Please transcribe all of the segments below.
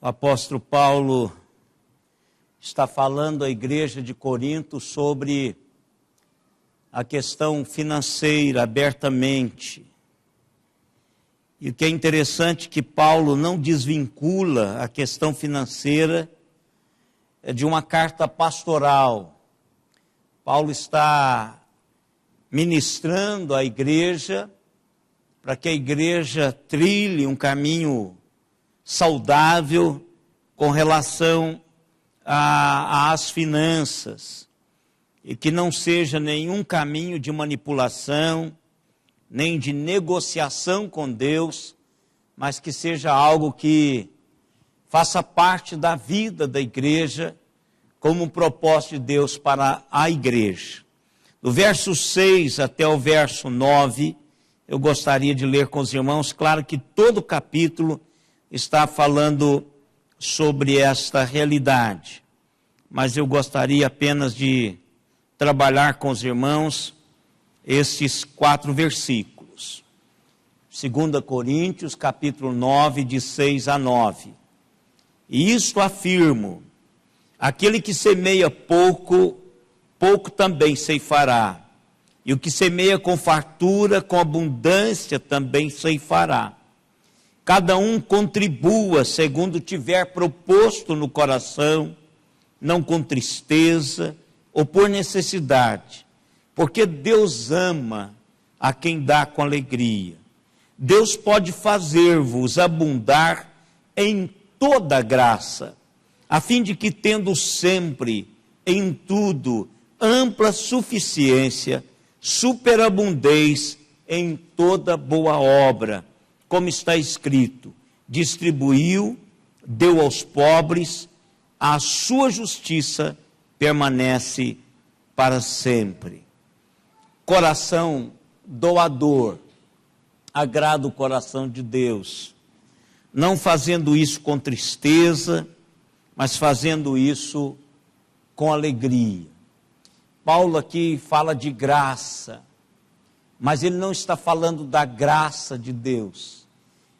O apóstolo Paulo está falando à igreja de Corinto sobre a questão financeira abertamente. E o que é interessante é que Paulo não desvincula a questão financeira de uma carta pastoral. Paulo está ministrando à igreja para que a igreja trilhe um caminho saudável com relação às finanças, e que não seja nenhum caminho de manipulação, nem de negociação com Deus, mas que seja algo que faça parte da vida da igreja, como um propósito de Deus para a igreja. Do verso 6 até o verso 9, eu gostaria de ler com os irmãos. Claro que todo o capítulo está falando sobre esta realidade, mas eu gostaria apenas de trabalhar com os irmãos esses 4 versículos. 2 Coríntios, capítulo 9, de 6 a 9. E isto afirmo: aquele que semeia pouco, pouco também ceifará. E o que semeia com fartura, com abundância, também ceifará. Cada um contribua segundo tiver proposto no coração, não com tristeza ou por necessidade, porque Deus ama a quem dá com alegria. Deus pode fazer-vos abundar em toda graça, a fim de que, tendo sempre, em tudo, ampla suficiência, superabundeis em toda boa obra, como está escrito: distribuiu, deu aos pobres, a sua justiça permanece para sempre. Coração doador agrada o coração de Deus, não fazendo isso com tristeza, mas fazendo isso com alegria. Paulo aqui fala de graça, mas ele não está falando da graça de Deus.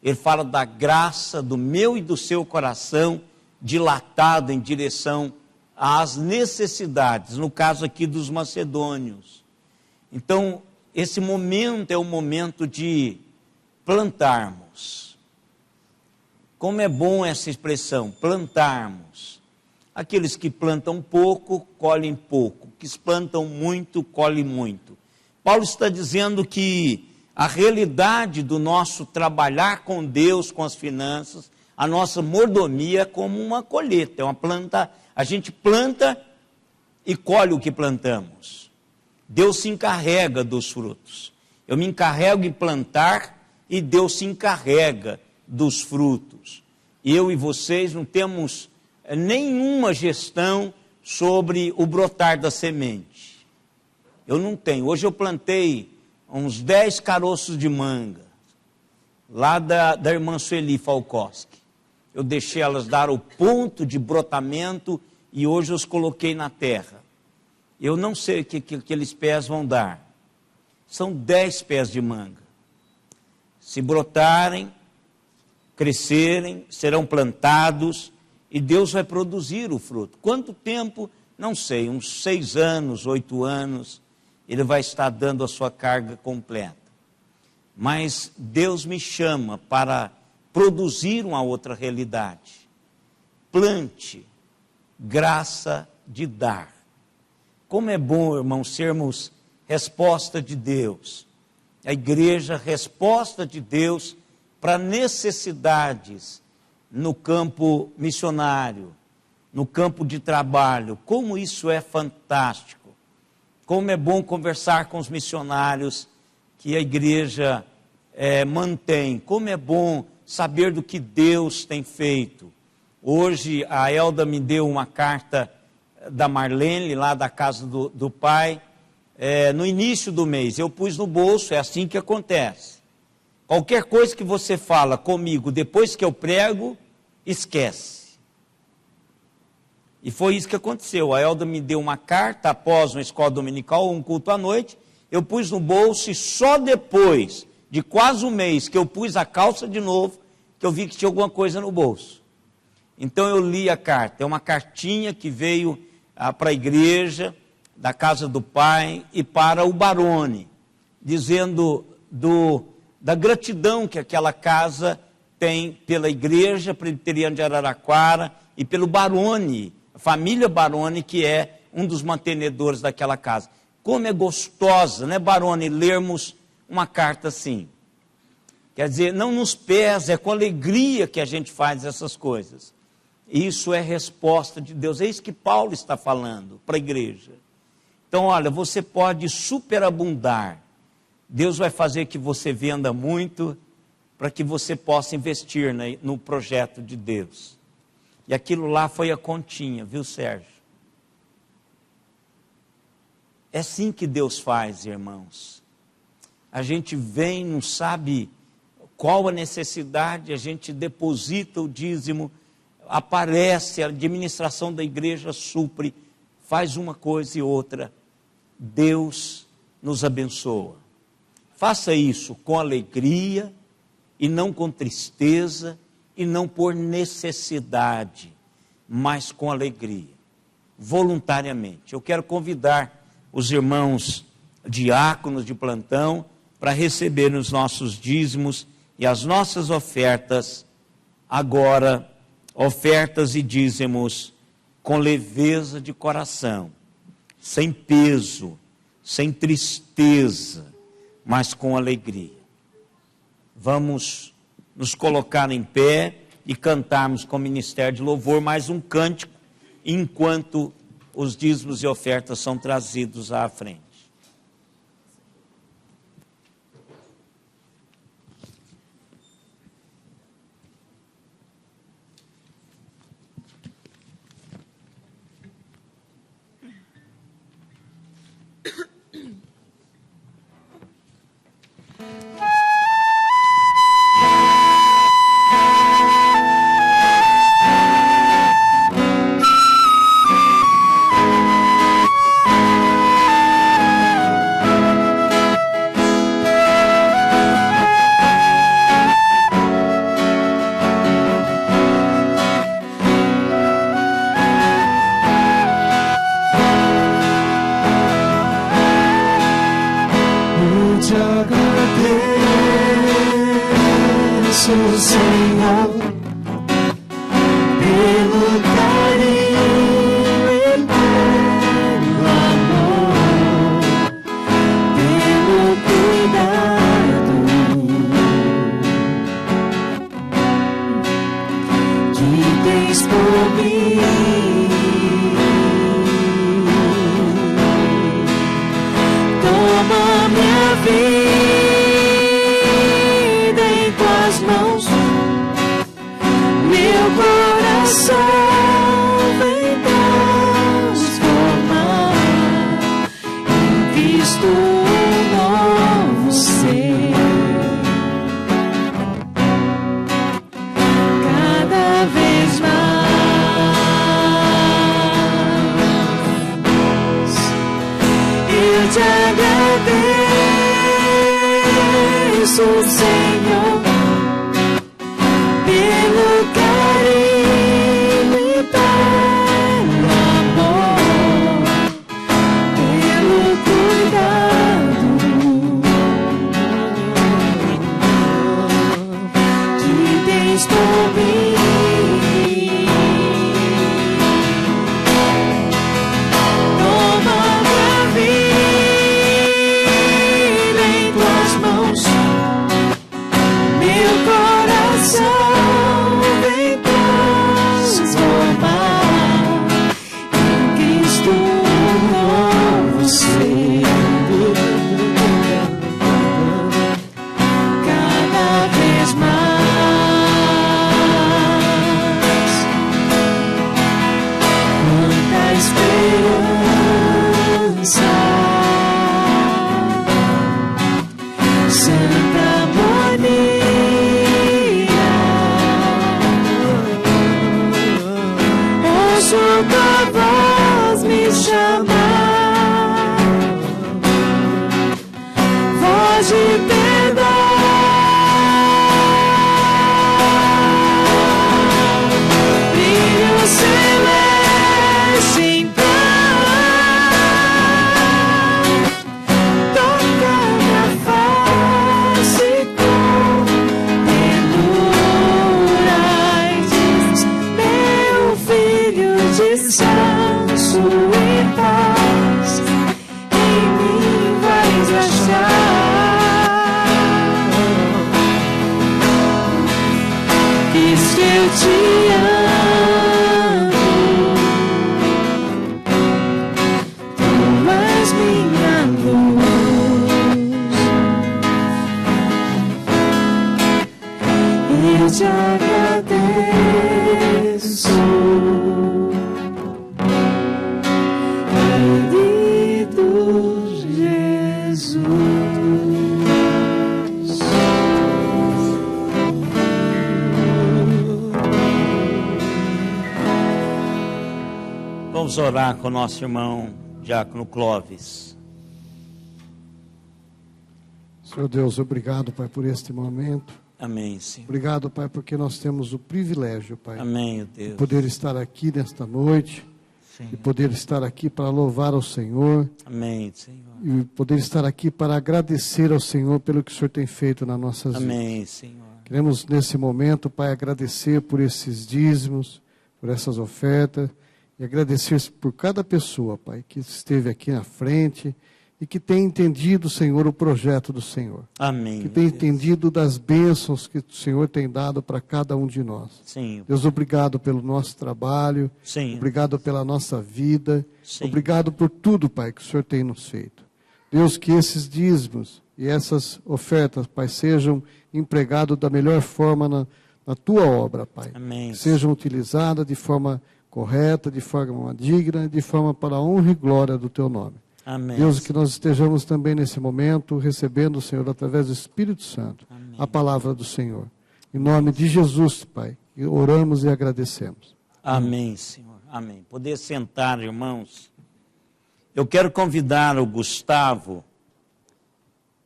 Ele fala da graça do meu e do seu coração dilatado em direção às necessidades, no caso aqui dos macedônios. Então, esse momento é o momento de plantarmos. Como é bom essa expressão, plantarmos. Aqueles que plantam pouco, colhem pouco. Que plantam muito, colhem muito. Paulo está dizendo que a realidade do nosso trabalhar com Deus, com as finanças, a nossa mordomia é como uma colheita, é uma planta. A gente planta e colhe o que plantamos. Deus se encarrega dos frutos. Eu me encarrego em plantar e Deus se encarrega dos frutos. Eu e vocês não temos nenhuma gestão sobre o brotar da semente. Eu não tenho. Hoje eu plantei uns 10 caroços de manga, lá da irmã Sueli Falkowski. Eu deixei elas dar o ponto de brotamento e hoje eu os coloquei na terra. Eu não sei o que aqueles pés vão dar. São 10 pés de manga. Se brotarem, crescerem, serão plantados e Deus vai produzir o fruto. Quanto tempo? Não sei, uns 6 anos, 8 anos, Ele vai estar dando a sua carga completa. Mas Deus me chama para produzir uma outra realidade. Plante, graça de dar. Como é bom, irmãos, sermos resposta de Deus. A igreja, resposta de Deus para necessidades no campo missionário, no campo de trabalho. Como isso é fantástico. Como é bom conversar com os missionários que a igreja mantém. Como é bom saber do que Deus tem feito. Hoje a Elda me deu uma carta da Marlene, lá da casa do pai, no início do mês. Eu pus no bolso, é assim que acontece. Qualquer coisa que você fala comigo depois que eu prego, esquece. E foi isso que aconteceu. A Elda me deu uma carta após uma escola dominical, um culto à noite. Eu pus no bolso e só depois de quase um mês que eu pus a calça de novo, que eu vi que tinha alguma coisa no bolso. Então eu li a carta, é uma cartinha que veio para a igreja, da casa do pai e para o Barone, dizendo da gratidão que aquela casa tem pela igreja presbiteriana de Araraquara e pelo Barone, a família Barone, que é um dos mantenedores daquela casa. Como é gostosa, né, Barone, lermos uma carta assim. Quer dizer, não nos pesa, é com alegria que a gente faz essas coisas. Isso é resposta de Deus. É isso que Paulo está falando para a igreja. Então, olha, você pode superabundar. Deus vai fazer que você venda muito para que você possa investir no projeto de Deus. E aquilo lá foi a continha, viu, Sérgio? É assim que Deus faz, irmãos. A gente vem, não sabe qual a necessidade, a gente deposita o dízimo, aparece, a administração da igreja supre, faz uma coisa e outra. Deus nos abençoa. Faça isso com alegria e não com tristeza e não por necessidade, mas com alegria, voluntariamente. Eu quero convidar os irmãos diáconos de plantão para receber os nossos dízimos e as nossas ofertas agora, ofertas e dízimos com leveza de coração, sem peso, sem tristeza, mas com alegria. Vamos nos colocar em pé e cantarmos com o Ministério de Louvor mais um cântico, enquanto os dízimos e ofertas são trazidos à frente. Senhor, pelo carinho e pelo amor, pelo cuidado que tens por mim. Toma minha vida em tuas mãos. Meu coração vem transformar, invisto um novo ser. Cada vez mais eu te agradeço, Senhor, pelo carinho e pelo amor, pelo cuidado que tens por mim. Toma minha vida em tuas mãos. eu te amo. Tu és minha luz. Eu te agradeço. Querido Jesus. Vamos orar com o nosso irmão Diácono Clóvis. Senhor Deus, obrigado, Pai, por este momento. Amém, Senhor. Obrigado, Pai, porque nós temos o privilégio, Pai, Amém, de Deus. poder estar aqui nesta noite, Sim. de poder estar aqui para louvar ao Senhor, Amém, Senhor. e poder estar aqui para agradecer ao Senhor pelo que o Senhor tem feito nas nossas vidas. Amém, Senhor. Queremos, nesse momento, Pai, agradecer por esses dízimos, por essas ofertas, e agradecer por cada pessoa, Pai, que esteve aqui na frente e que tem entendido, Senhor, o projeto do Senhor. Amém. Que tem Deus. entendido das bênçãos que o Senhor tem dado para cada um de nós. Sim. Deus, obrigado pelo nosso trabalho, Sim. obrigado pela nossa vida, Sim. obrigado por tudo, Pai, que o Senhor tem nos feito. Deus, que esses dízimos e essas ofertas, Pai, sejam empregados da melhor forma na Tua obra, Pai. Amém. Que sejam utilizadas de forma correta, de forma digna, de forma para a honra e glória do Teu nome. Amém. Deus, que nós estejamos também nesse momento recebendo, Senhor, através do Espírito Santo, Amém. a palavra do Senhor. Em nome de Jesus, Pai, oramos e agradecemos. Amém, Senhor. Amém. Poder sentar, irmãos. Eu quero convidar o Gustavo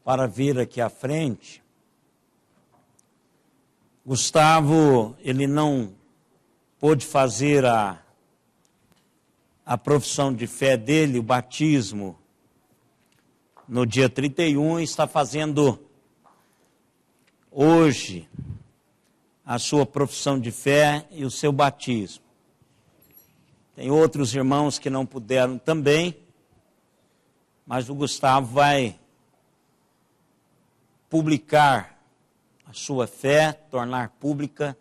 para vir aqui à frente. Gustavo, ele não pôde fazer a profissão de fé dele, o batismo, no dia 31, e está fazendo hoje a sua profissão de fé e o seu batismo. Tem outros irmãos que não puderam também, mas o Gustavo vai publicar a sua fé, tornar pública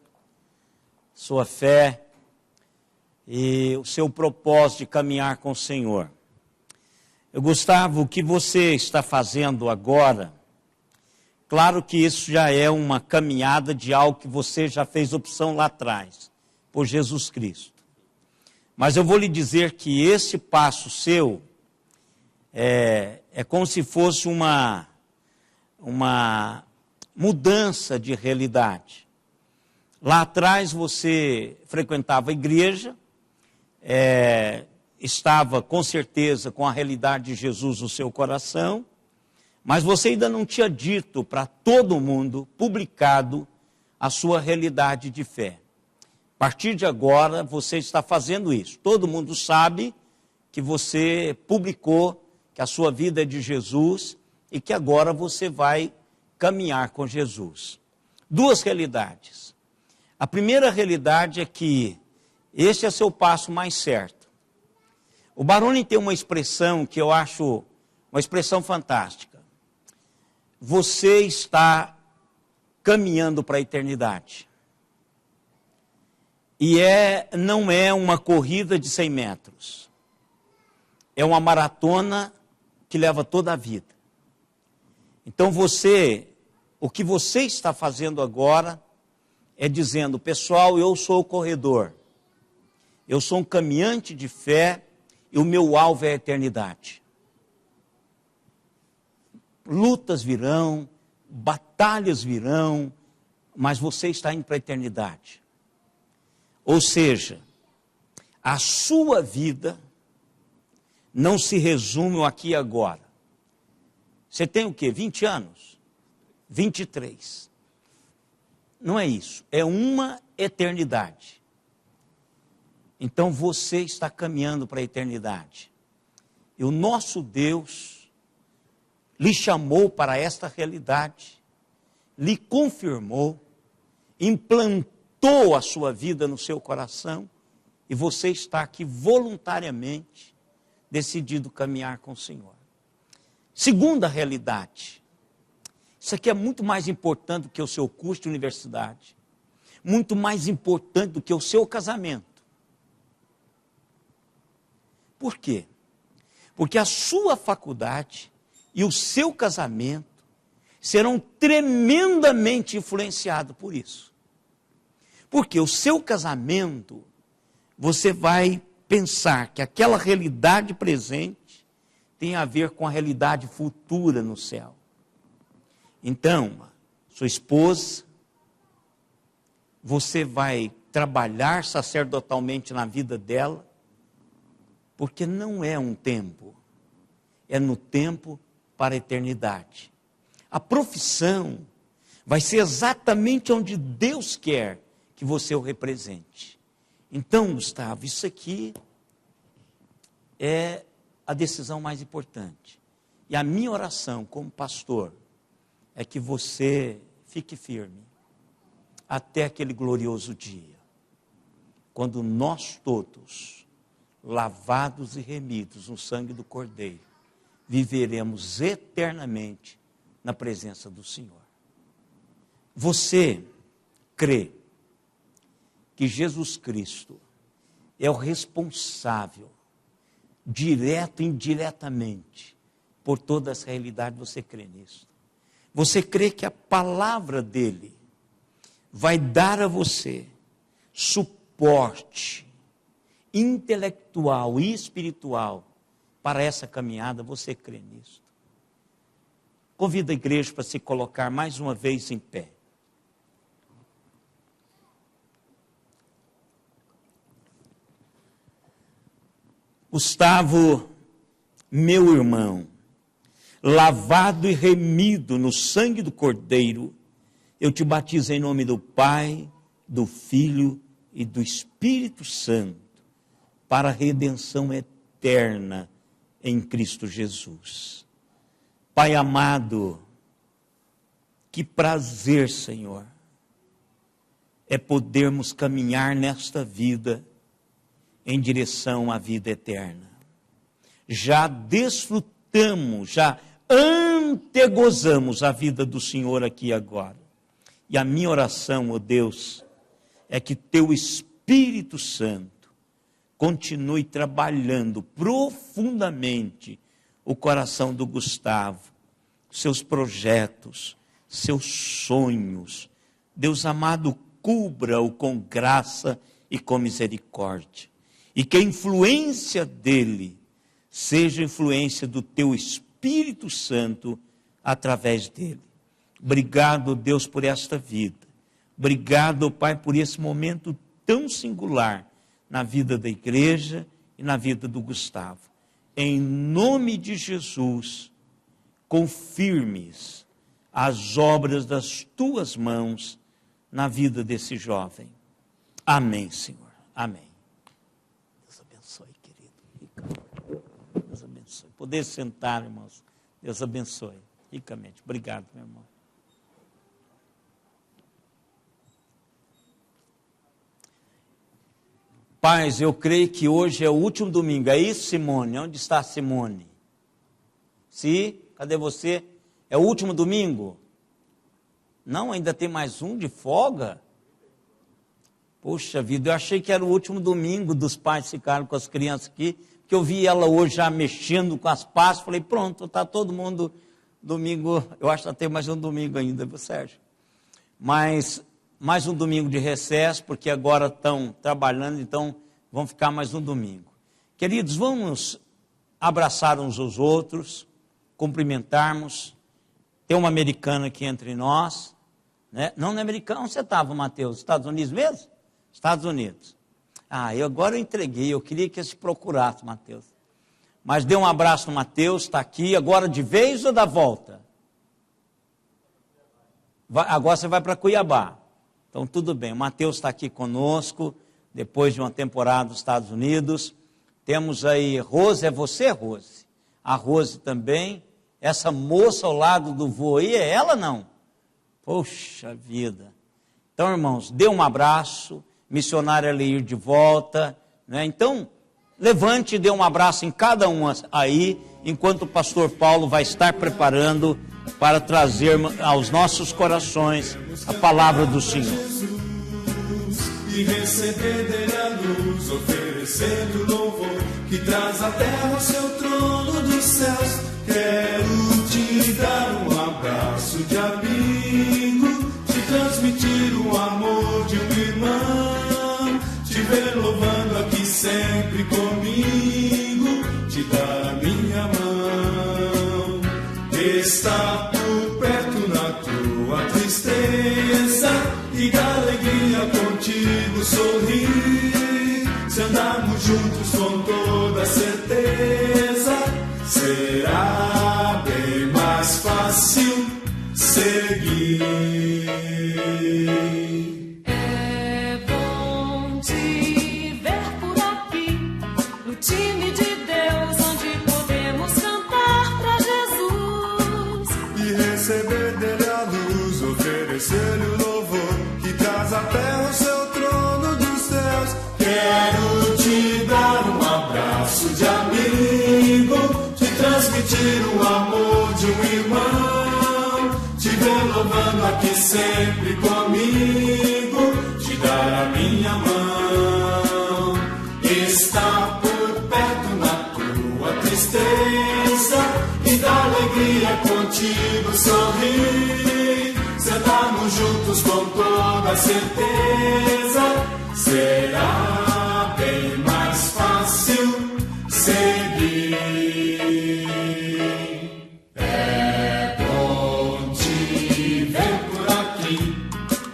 sua fé e o seu propósito de caminhar com o Senhor. Gustavo, o que você está fazendo agora, claro que isso já é uma caminhada de algo que você já fez opção lá atrás, por Jesus Cristo. Mas eu vou lhe dizer que esse passo seu é como se fosse uma mudança de realidade. Lá atrás você frequentava a igreja, estava com certeza com a realidade de Jesus no seu coração, mas você ainda não tinha dito para todo mundo, publicado, a sua realidade de fé. A partir de agora você está fazendo isso. Todo mundo sabe que você publicou que a sua vida é de Jesus e que agora você vai caminhar com Jesus. Duas realidades. A primeira realidade é que este é seu passo mais certo. O Baroni tem uma expressão que eu acho uma expressão fantástica. Você está caminhando para a eternidade. E não é uma corrida de 100 metros. É uma maratona que leva toda a vida. Então o que você está fazendo agora é dizendo, pessoal, eu sou o corredor. Eu sou um caminhante de fé e o meu alvo é a eternidade. Lutas virão, batalhas virão, mas você está indo para a eternidade. Ou seja, a sua vida não se resume ao aqui e agora. Você tem o quê? 20 anos? 23. Não é isso, é uma eternidade. Então você está caminhando para a eternidade. E o nosso Deus lhe chamou para esta realidade, lhe confirmou, implantou a sua vida no seu coração, e você está aqui voluntariamente decidido caminhar com o Senhor. Segunda realidade, isso aqui é muito mais importante do que o seu curso de universidade. muito mais importante do que o seu casamento. Por quê? Porque a sua faculdade e o seu casamento serão tremendamente influenciados por isso. Porque o seu casamento, você vai pensar que aquela realidade presente tem a ver com a realidade futura no céu. Então, sua esposa, você vai trabalhar sacerdotalmente na vida dela, porque não é um tempo, é no tempo para a eternidade. A profissão vai ser exatamente onde Deus quer que você o represente. Então, Gustavo, isso aqui é a decisão mais importante. E a minha oração como pastor é que você fique firme até aquele glorioso dia, quando nós todos, lavados e remidos no sangue do Cordeiro, viveremos eternamente na presença do Senhor. Você crê que Jesus Cristo é o responsável, direto e indiretamente, por toda essa realidade? Você crê nisso? Você crê que a palavra dele vai dar a você suporte intelectual e espiritual para essa caminhada? Você crê nisso? Convido a igreja para se colocar mais uma vez em pé. Gustavo, meu irmão, lavado e remido no sangue do Cordeiro, eu te batizo em nome do Pai, do Filho e do Espírito Santo, para a redenção eterna em Cristo Jesus. Pai amado, que prazer, Senhor, é podermos caminhar nesta vida em direção à vida eterna. Já desfrutamos, já antegozamos a vida do Senhor aqui e agora. E a minha oração, ó Deus, é que teu Espírito Santo continue trabalhando profundamente o coração do Gustavo, seus projetos, seus sonhos. Deus amado, cubra-o com graça e com misericórdia. E que a influência dele seja a influência do teu Espírito Santo através dele. Obrigado, Deus, por esta vida. Obrigado, Pai, por esse momento tão singular na vida da igreja e na vida do Gustavo. Em nome de Jesus, confirmes as obras das tuas mãos na vida desse jovem. Amém, Senhor. Amém. Deus abençoe, querido. Deus abençoe. Poder sentar, irmãos. Deus abençoe ricamente. Obrigado, meu irmão. Pais, eu creio que hoje é o último domingo. É isso, Simone? Onde está a Simone? Sim? Cadê você? É o último domingo? Não, ainda tem mais um de folga? Poxa vida, eu achei que era o último domingo dos pais ficaram com as crianças aqui, porque eu vi ela hoje já mexendo com as pastas, falei, pronto, está todo mundo domingo, eu acho que tem mais um domingo ainda, viu, Sérgio? Mas mais um domingo de recesso, porque agora estão trabalhando, então vão ficar mais um domingo. Queridos, vamos abraçar uns aos outros, cumprimentarmos. Tem uma americana aqui entre nós, né? Não é americana, onde você estava, Mateus? Estados Unidos mesmo? Estados Unidos. Agora eu entreguei, eu queria que você procurasse, Mateus. Mas dê um abraço no Mateus, está aqui, agora de vez ou da volta? Agora você vai para Cuiabá. Então, tudo bem, o Mateus está aqui conosco, depois de uma temporada nos Estados Unidos. Temos aí, Rose, é você, Rose? A Rose também. Essa moça ao lado do vô aí, é ela não? Poxa vida. Então, irmãos, dê um abraço, missionária Leir de volta, né? Então, levante e dê um abraço em cada um aí, enquanto o pastor Paulo vai estar preparando para trazer aos nossos corações a palavra do Senhor. e receber dele a luz, oferecendo louvor que traz à terra o seu trono dos céus. Quero te dar um abraço de amigo, te transmitir o amor de um irmão, te ver louvando aqui sempre comigo, te dar a minha mão. Estar por perto na tua tristeza e da alegria contigo sorrir. Se andarmos juntos com toda certeza, será bem mais fácil seguir. É bom te ver por aqui, no time de Deus, onde podemos cantar pra Jesus e receber dele a luz, oferecer-lhe o louvor que traz à terra o seu trono dos céus. Quero te dar um abraço de amigo, te transmitir o amor de um irmão, te ver louvando aqui sempre comigo, te dar a minha mão. Estar por perto na tua tristeza e da alegria contigo sorrir. Sentarmos juntos com toda certeza, será bem mais fácil seguir. É bom te ver por aqui,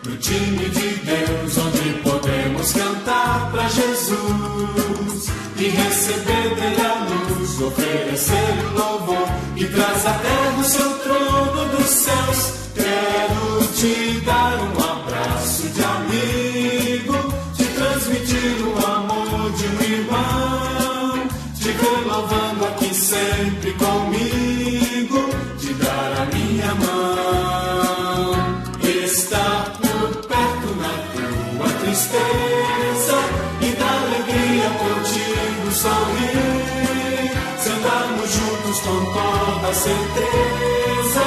no time de Deus, onde podemos cantar pra Jesus e receber dele a luz, oferecer o louvor que traz à terra o seu trono dos céus. Quero te dar um abraço de amigo, te transmitir o amor de um irmão, te ver louvando aqui sempre comigo, te dar a minha mão. Estar por perto na tua tristeza e da alegria contigo sorrir. Sentarmos juntos com toda certeza,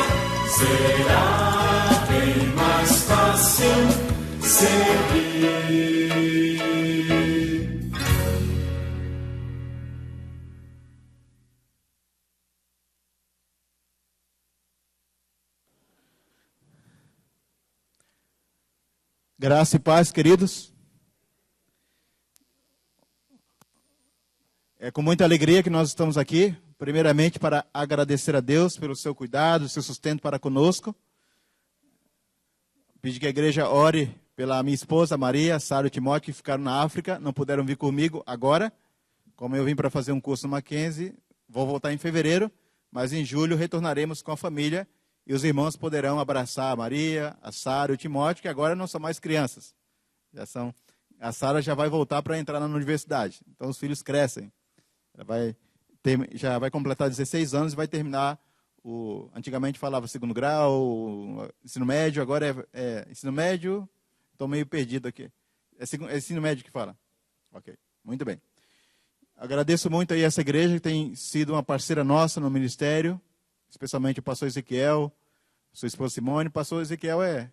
será bem mais fácil seguir. Graça e paz, queridos. É com muita alegria que nós estamos aqui, primeiramente para agradecer a Deus pelo seu cuidado, seu sustento para conosco. Pedir que a igreja ore pela minha esposa Maria, Sara e Timóteo, que ficaram na África, não puderam vir comigo agora. Como eu vim para fazer um curso no Mackenzie, vou voltar em fevereiro, mas em julho retornaremos com a família e os irmãos poderão abraçar a Maria, a Sara e o Timóteo, que agora não são mais crianças. A Sara já vai voltar para entrar na universidade, então os filhos crescem. Já vai completar 16 anos e vai terminar antigamente falava segundo grau, ensino médio, agora é ensino médio. Estou meio perdido aqui. É ensino médio que fala? Ok, muito bem. Agradeço muito aí essa igreja que tem sido uma parceira nossa no ministério, especialmente o pastor Ezequiel, sua esposa Simone. O pastor Ezequiel é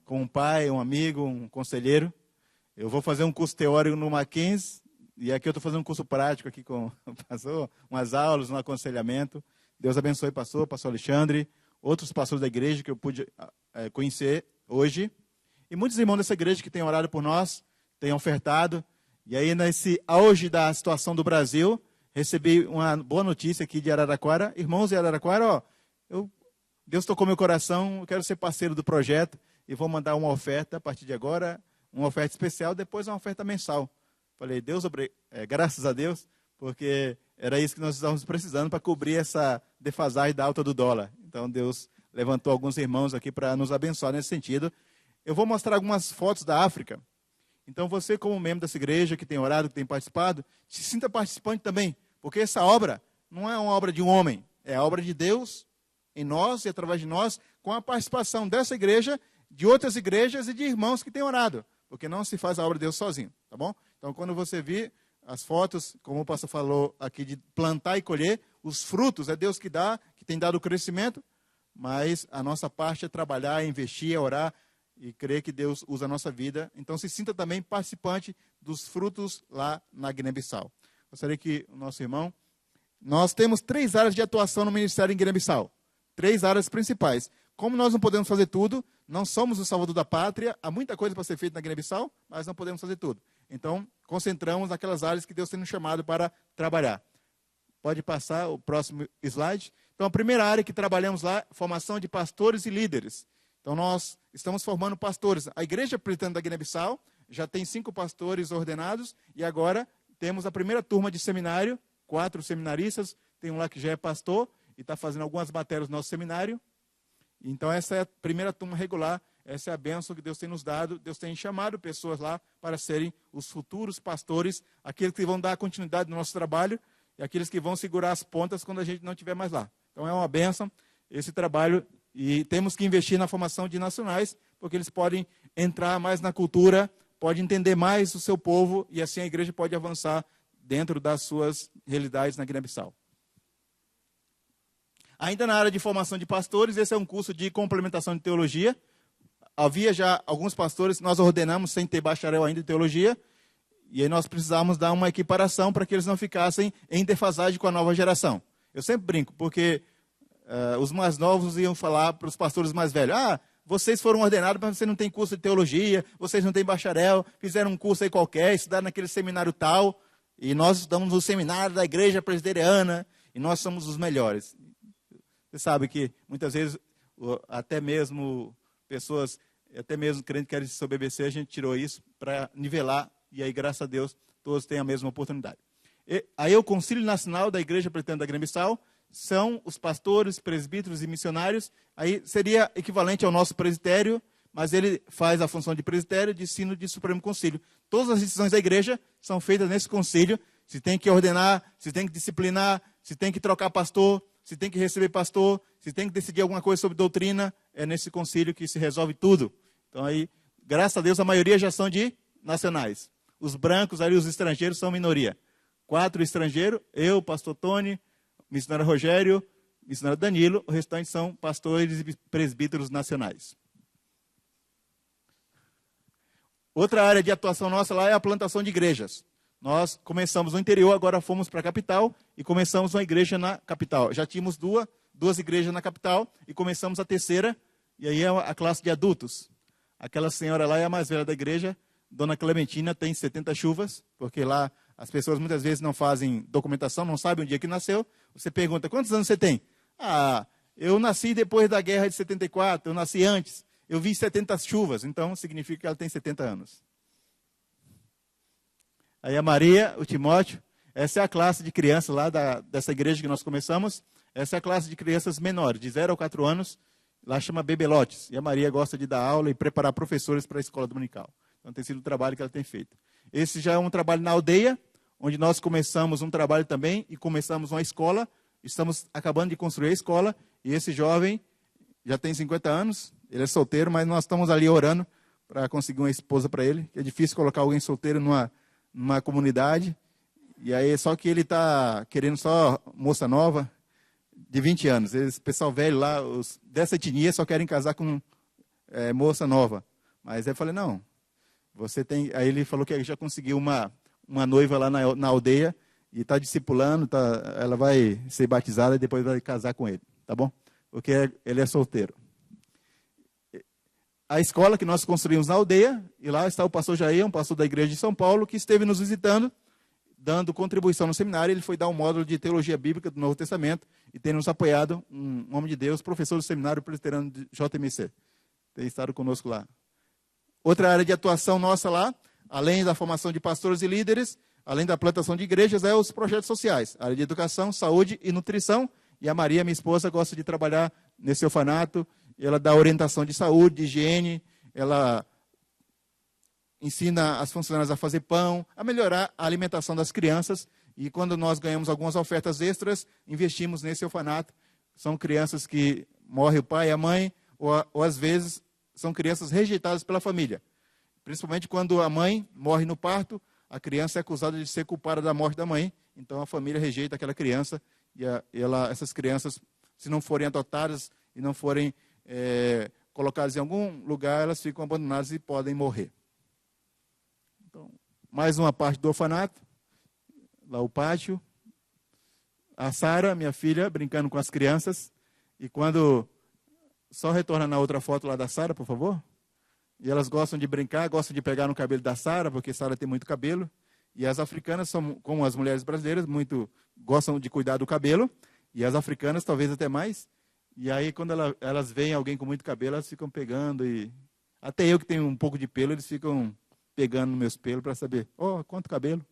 como um pai, um amigo, um conselheiro. Eu vou fazer um curso teórico no Mackenzie, e aqui eu estou fazendo um curso prático aqui com o pastor, umas aulas, um aconselhamento. Deus abençoe o pastor Alexandre, outros pastores da igreja que eu pude conhecer hoje. E muitos irmãos dessa igreja que têm orado por nós, têm ofertado. E aí, nesse auge da situação do Brasil, recebi uma boa notícia aqui de Araraquara. Irmãos de Araraquara, Deus tocou meu coração, eu quero ser parceiro do projeto e vou mandar uma oferta a partir de agora, uma oferta especial, depois uma oferta mensal. Falei, graças a Deus, porque era isso que nós estávamos precisando para cobrir essa defasagem da alta do dólar. Então, Deus levantou alguns irmãos aqui para nos abençoar nesse sentido. Eu vou mostrar algumas fotos da África. Então, você, como membro dessa igreja, que tem orado, que tem participado, se sinta participante também, porque essa obra não é uma obra de um homem, é a obra de Deus em nós e através de nós, com a participação dessa igreja, de outras igrejas e de irmãos que têm orado, porque não se faz a obra de Deus sozinho, tá bom? Então, quando você vir as fotos, como o pastor falou aqui, de plantar e colher, os frutos é Deus que dá, que tem dado o crescimento, mas a nossa parte é trabalhar, é investir, é orar, e crer que Deus usa a nossa vida. Então, se sinta também participante dos frutos lá na Guiné-Bissau. Gostaria que o nosso irmão... Nós temos 3 áreas de atuação no ministério em Guiné-Bissau. 3 áreas principais. Como nós não podemos fazer tudo, não somos o salvador da pátria, há muita coisa para ser feita na Guiné-Bissau, mas não podemos fazer tudo. Então, concentramos naquelas áreas que Deus tem nos chamado para trabalhar. Pode passar o próximo slide. Então, a primeira área que trabalhamos lá é formação de pastores e líderes. Então, nós estamos formando pastores. A Igreja Presbiteriana da Guiné-Bissau já tem 5 pastores ordenados e agora temos a primeira turma de seminário, 4 seminaristas, tem um lá que já é pastor e está fazendo algumas matérias no nosso seminário. Então, essa é a primeira turma regular, essa é a bênção que Deus tem nos dado. Deus tem chamado pessoas lá para serem os futuros pastores, aqueles que vão dar continuidade no nosso trabalho e aqueles que vão segurar as pontas quando a gente não estiver mais lá. Então, é uma bênção esse trabalho e temos que investir na formação de nacionais, porque eles podem entrar mais na cultura, podem entender mais o seu povo e assim a igreja pode avançar dentro das suas realidades na Guiné-Bissau. Ainda na área de formação de pastores, esse é um curso de complementação de teologia. Havia já alguns pastores, nós ordenamos sem ter bacharel ainda em teologia, e aí nós precisamos dar uma equiparação para que eles não ficassem em defasagem com a nova geração. Eu sempre brinco, porque os mais novos iam falar para os pastores mais velhos, vocês foram ordenados, mas vocês não têm curso de teologia, vocês não têm bacharel, fizeram um curso aí qualquer, estudaram naquele seminário tal, e nós estudamos no seminário da Igreja Presbiteriana, e nós somos os melhores. Você sabe que, muitas vezes, até mesmo pessoas, até mesmo crentes que querem se sobebecer, a gente tirou isso para nivelar, e aí, graças a Deus, todos têm a mesma oportunidade. Aí, o Concílio Nacional da Igreja Presbiteriana da Guiné-Bissau são os pastores, presbíteros e missionários. Aí seria equivalente ao nosso presbitério, mas ele faz a função de presbitério, de sino de Supremo Concílio. Todas as decisões da igreja são feitas nesse concílio. Se tem que ordenar, se tem que disciplinar, se tem que trocar pastor, se tem que receber pastor, se tem que decidir alguma coisa sobre doutrina, é nesse concílio que se resolve tudo. Então aí, graças a Deus, a maioria já são de nacionais. Os brancos, ali os estrangeiros, são minoria. 4 estrangeiros, eu, pastor Tony, missionário Rogério, missionário Danilo, o restante são pastores e presbíteros nacionais. Outra área de atuação nossa lá é a plantação de igrejas. Nós começamos no interior, agora fomos para a capital e começamos uma igreja na capital. Já tínhamos duas igrejas na capital e começamos a terceira, e aí é a classe de adultos. Aquela senhora lá é a mais velha da igreja, Dona Clementina, tem 70 chuvas, porque lá as pessoas muitas vezes não fazem documentação, não sabem o dia que nasceu. Você pergunta, quantos anos você tem? Eu nasci depois da guerra de 74, eu nasci antes. Eu vi 70 chuvas, então significa que ela tem 70 anos. Aí a Maria, o Timóteo, essa é a classe de crianças lá dessa igreja que nós começamos. Essa é a classe de crianças menores, de 0 a 4 anos, lá chama Bebelotes. E a Maria gosta de dar aula e preparar professores para a escola dominical. Então tem sido o trabalho que ela tem feito. Esse já é um trabalho na aldeia, onde nós começamos um trabalho também e começamos uma escola. Estamos acabando de construir a escola e esse jovem já tem 50 anos, ele é solteiro, mas nós estamos ali orando para conseguir uma esposa para ele. É difícil colocar alguém solteiro numa comunidade. E aí, só que ele está querendo só moça nova, de 20 anos. Esse pessoal velho lá, dessa etnia, só querem casar com moça nova. Mas aí eu falei, não, você tem... Aí ele falou que já conseguiu uma noiva lá na aldeia e está discipulando, ela vai ser batizada e depois vai casar com ele, tá bom? Porque ele é solteiro. A escola que nós construímos na aldeia, e lá está o pastor Jair, um pastor da igreja de São Paulo, que esteve nos visitando, dando contribuição no seminário. Ele foi dar um módulo de teologia bíblica do Novo Testamento e tem nos apoiado um homem de Deus, professor do seminário presbiteriano de JMC. Tem estado conosco lá. Outra área de atuação nossa lá, além da formação de pastores e líderes, além da plantação de igrejas, é os projetos sociais, área de educação, saúde e nutrição. E a Maria, minha esposa, gosta de trabalhar nesse orfanato. Ela dá orientação de saúde, de higiene, ela ensina as funcionárias a fazer pão, a melhorar a alimentação das crianças. E quando nós ganhamos algumas ofertas extras, investimos nesse orfanato. São crianças que morre o pai e a mãe, ou às vezes são crianças rejeitadas pela família. Principalmente quando a mãe morre no parto, a criança é acusada de ser culpada da morte da mãe. Então a família rejeita aquela criança e essas crianças, se não forem adotadas e não forem colocadas em algum lugar, elas ficam abandonadas e podem morrer. Então, mais uma parte do orfanato, lá o pátio. A Sara, minha filha, brincando com as crianças. E quando... Só retorna na outra foto lá da Sara, por favor. E elas gostam de brincar, gostam de pegar no cabelo da Sara, porque Sara tem muito cabelo. E as africanas são, como as mulheres brasileiras, muito gostam de cuidar do cabelo. E as africanas talvez até mais. E aí, quando elas veem alguém com muito cabelo, elas ficam pegando. E até eu que tenho um pouco de pelo, eles ficam pegando nos meus pelos para saber, quanto cabelo.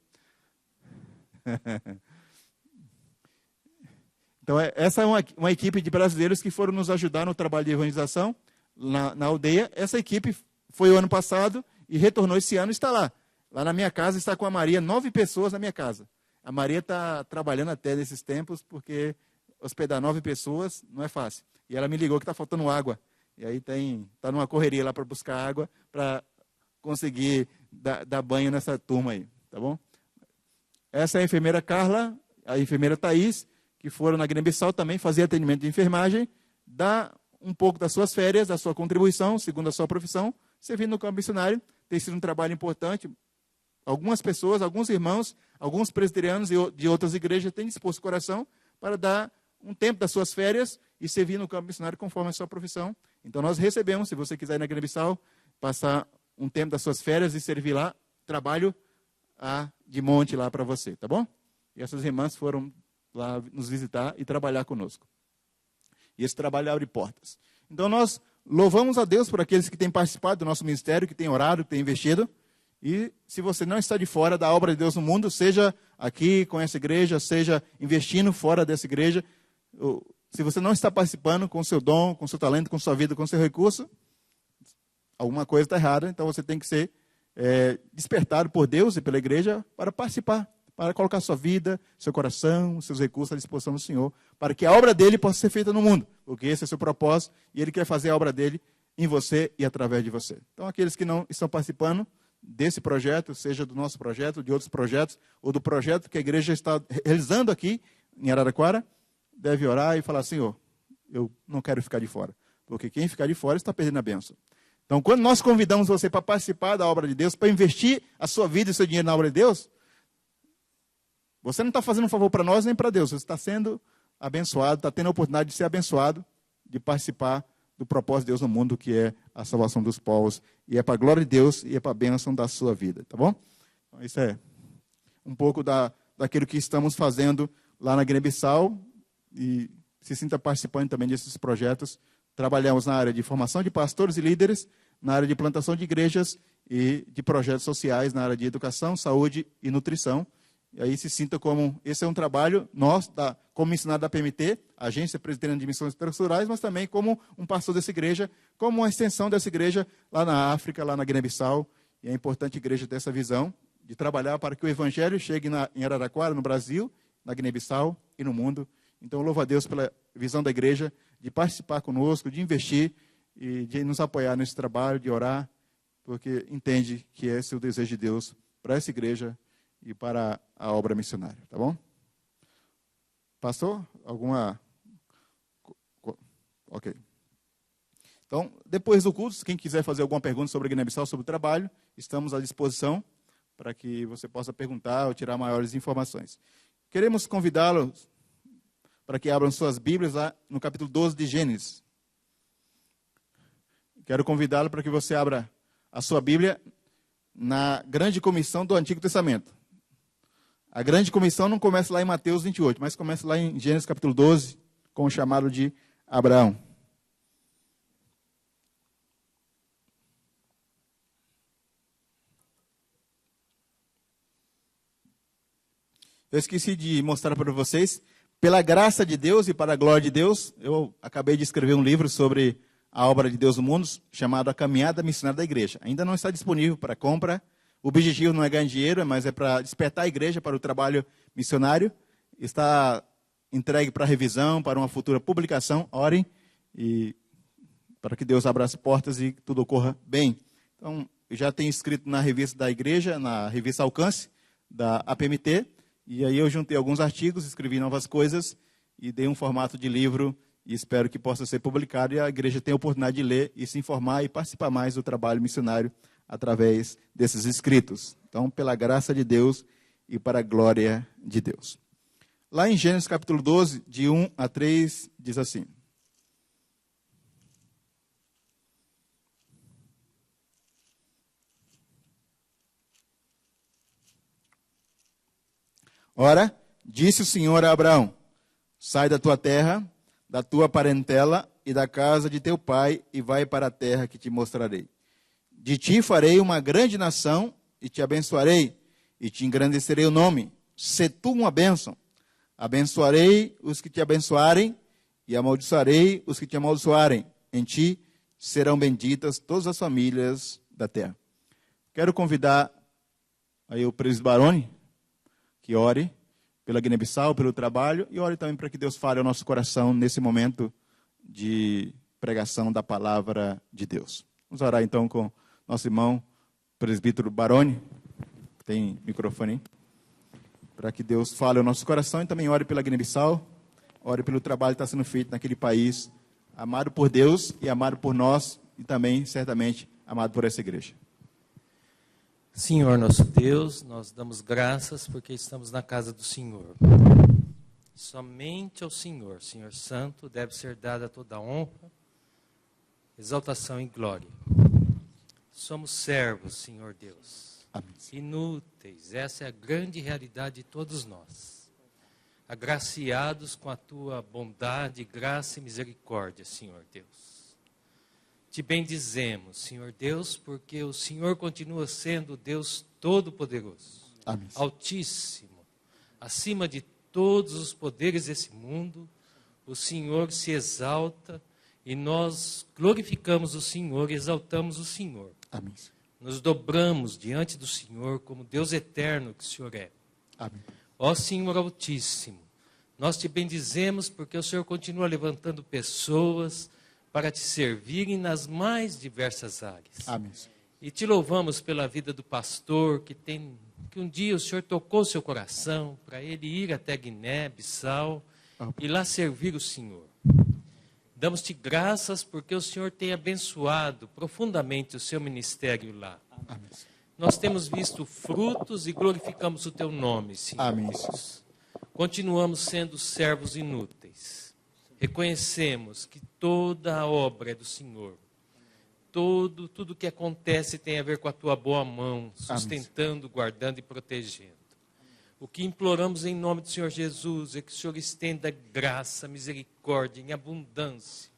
Então, essa é uma equipe de brasileiros que foram nos ajudar no trabalho de evangelização na aldeia. Essa equipe foi o ano passado e retornou esse ano e está lá. Lá na minha casa está com a Maria, 9 pessoas na minha casa. A Maria está trabalhando até nesses tempos, porque hospedar 9 pessoas não é fácil. E ela me ligou que está faltando água. E aí está numa correria lá para buscar água, para conseguir dar banho nessa turma aí, tá bom? Essa é a enfermeira Carla, a enfermeira Thaís, que foram na Guiné-Bissau também fazer atendimento de enfermagem, dar um pouco das suas férias, da sua contribuição, segundo a sua profissão, servindo no campo missionário. Tem sido um trabalho importante. Algumas pessoas, alguns irmãos, alguns presbiterianos de outras igrejas têm disposto o coração para dar um tempo das suas férias e servir no campo missionário conforme a sua profissão. Então nós recebemos, se você quiser ir na Guiné-Bissau, passar um tempo das suas férias e servir lá, trabalho de monte lá para você, tá bom? E essas irmãs foram lá nos visitar e trabalhar conosco. E esse trabalho abre portas. Então nós louvamos a Deus por aqueles que têm participado do nosso ministério, que têm orado, que têm investido. E se você não está de fora da obra de Deus no mundo, seja aqui com essa igreja, seja investindo fora dessa igreja, se você não está participando com o seu dom, com o seu talento, com sua vida, com o seu recurso, alguma coisa está errada. Então você tem que ser despertado por Deus e pela igreja para participar, para colocar sua vida, seu coração, seus recursos à disposição do Senhor, para que a obra dele possa ser feita no mundo, porque esse é o seu propósito e ele quer fazer a obra dele em você e através de você. Então aqueles que não estão participando desse projeto, seja do nosso projeto, de outros projetos, ou do projeto que a igreja está realizando aqui em Araraquara, deve orar e falar, Senhor, eu não quero ficar de fora, porque quem ficar de fora está perdendo a bênção. Então, quando nós convidamos você para participar da obra de Deus, para investir a sua vida e o seu dinheiro na obra de Deus, você não está fazendo um favor para nós nem para Deus, você está sendo abençoado, está tendo a oportunidade de ser abençoado, de participar do propósito de Deus no mundo, que é a salvação dos povos, e é para a glória de Deus e é para a bênção da sua vida, tá bom? Então, isso é um pouco daquilo que estamos fazendo lá na Guiné-Bissau, e se sinta participando também desses projetos. Trabalhamos na área de formação de pastores e líderes, na área de plantação de igrejas e de projetos sociais, na área de educação, saúde e nutrição. E aí se sinta como, esse é um trabalho nosso, como missionário da PMT, Agência Presbiteriana de Missões Pastorais, mas também como um pastor dessa igreja, como uma extensão dessa igreja lá na África, lá na Guiné-Bissau. E é importante a igreja ter essa visão de trabalhar para que o evangelho chegue em Araraquara, no Brasil, na Guiné-Bissau e no mundo. Então, louvo a Deus pela visão da igreja de participar conosco, de investir e de nos apoiar nesse trabalho, de orar, porque entende que esse é o desejo de Deus para essa igreja e para a obra missionária, tá bom? Pastor, alguma... Ok. Então, depois do culto, quem quiser fazer alguma pergunta sobre a Guiné-Bissau, sobre o trabalho, estamos à disposição para que você possa perguntar ou tirar maiores informações. Queremos convidá-los para que abram suas Bíblias lá no capítulo 12 de Gênesis. Quero convidá-lo para que você abra a sua Bíblia na grande comissão do Antigo Testamento. A grande comissão não começa lá em Mateus 28, mas começa lá em Gênesis capítulo 12, com o chamado de Abraão. Eu esqueci de mostrar para vocês, pela graça de Deus e para a glória de Deus, eu acabei de escrever um livro sobre a obra de Deus no mundo, chamado A Caminhada Missionária da Igreja. Ainda não está disponível para compra. O objetivo não é ganhar dinheiro, mas é para despertar a igreja para o trabalho missionário. Está entregue para revisão, para uma futura publicação. Orem e para que Deus abra as portas e tudo ocorra bem. Então, eu já tenho escrito na revista da igreja, na revista Alcance, da APMT, e aí eu juntei alguns artigos, escrevi novas coisas e dei um formato de livro e espero que possa ser publicado e a igreja tenha a oportunidade de ler e se informar e participar mais do trabalho missionário através desses escritos. Então, pela graça de Deus e para a glória de Deus. Lá em Gênesis capítulo 12, de 1 a 3, diz assim: Ora, disse o Senhor a Abraão: sai da tua terra, da tua parentela e da casa de teu pai, e vai para a terra que te mostrarei. De ti farei uma grande nação, e te abençoarei, e te engrandecerei o nome. Sê tu uma bênção. Abençoarei os que te abençoarem, e amaldiçoarei os que te amaldiçoarem. Em ti serão benditas todas as famílias da terra. Quero convidar aí o presbítero Baroni, que ore pela Guiné-Bissau, pelo trabalho, e ore também para que Deus fale ao nosso coração nesse momento de pregação da palavra de Deus. Vamos orar então com nosso irmão, presbítero Baroni, tem microfone aí, para que Deus fale ao nosso coração, e também ore pela Guiné-Bissau, ore pelo trabalho que está sendo feito naquele país, amado por Deus e amado por nós, e também, certamente, amado por essa igreja. Senhor nosso Deus, nós damos graças porque estamos na casa do Senhor. Somente ao Senhor, Senhor Santo, deve ser dada toda a honra, exaltação e glória. Somos servos, Senhor Deus, Amém. inúteis. Essa é a grande realidade de todos nós. Agraciados com a tua bondade, graça e misericórdia, Senhor Deus. Te bendizemos, Senhor Deus, porque o Senhor continua sendo Deus Todo-Poderoso, Amém. Altíssimo, acima de todos os poderes desse mundo. O Senhor se exalta e nós glorificamos o Senhor e exaltamos o Senhor. Amém. Nos dobramos diante do Senhor como Deus eterno que o Senhor é. Amém. Ó Senhor Altíssimo, nós te bendizemos porque o Senhor continua levantando pessoas para te servirem nas mais diversas áreas. Amém. E te louvamos pela vida do pastor que um dia o Senhor tocou seu coração para ele ir até Guiné-Bissau e lá servir o Senhor. Damos-te graças porque o Senhor tem abençoado profundamente o seu ministério lá. Amém. Nós temos visto frutos e glorificamos o teu nome, Senhor. Amém. Deus. Continuamos sendo servos inúteis. Reconhecemos que toda a obra é do Senhor. Tudo que acontece tem a ver com a tua boa mão, sustentando, guardando e protegendo. O que imploramos em nome do Senhor Jesus é que o Senhor estenda graça, misericórdia em abundância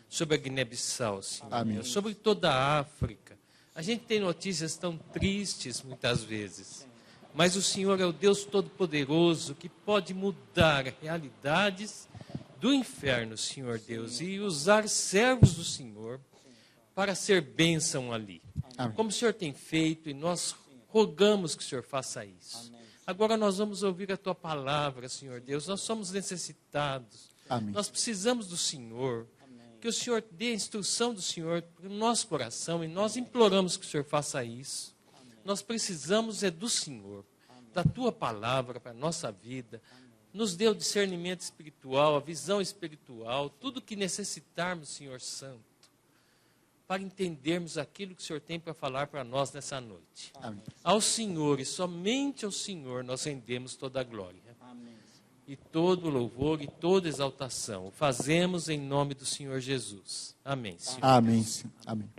sobre a Guiné-Bissau, Senhor. Amém. Sobre toda a África. A gente tem notícias tão tristes muitas vezes, mas o Senhor é o Deus Todo-Poderoso que pode mudar realidades do inferno, Senhor Deus, e usar servos do Senhor para ser bênção ali. Amém. Como o Senhor tem feito, e nós rogamos que o Senhor faça isso. Agora nós vamos ouvir a tua palavra, Senhor Deus. Nós somos necessitados. Amém. Nós precisamos do Senhor. Que o Senhor dê a instrução do Senhor para o nosso coração, e nós imploramos que o Senhor faça isso. Nós precisamos do Senhor, da tua palavra para a nossa vida. Nos dê o discernimento espiritual, a visão espiritual, tudo que necessitarmos, Senhor Santo, para entendermos aquilo que o Senhor tem para falar para nós nessa noite. Amém. Ao Senhor, e somente ao Senhor, nós rendemos toda a glória. E todo louvor e toda exaltação. O fazemos em nome do Senhor Jesus. Amém, Senhor. Amém. Amém.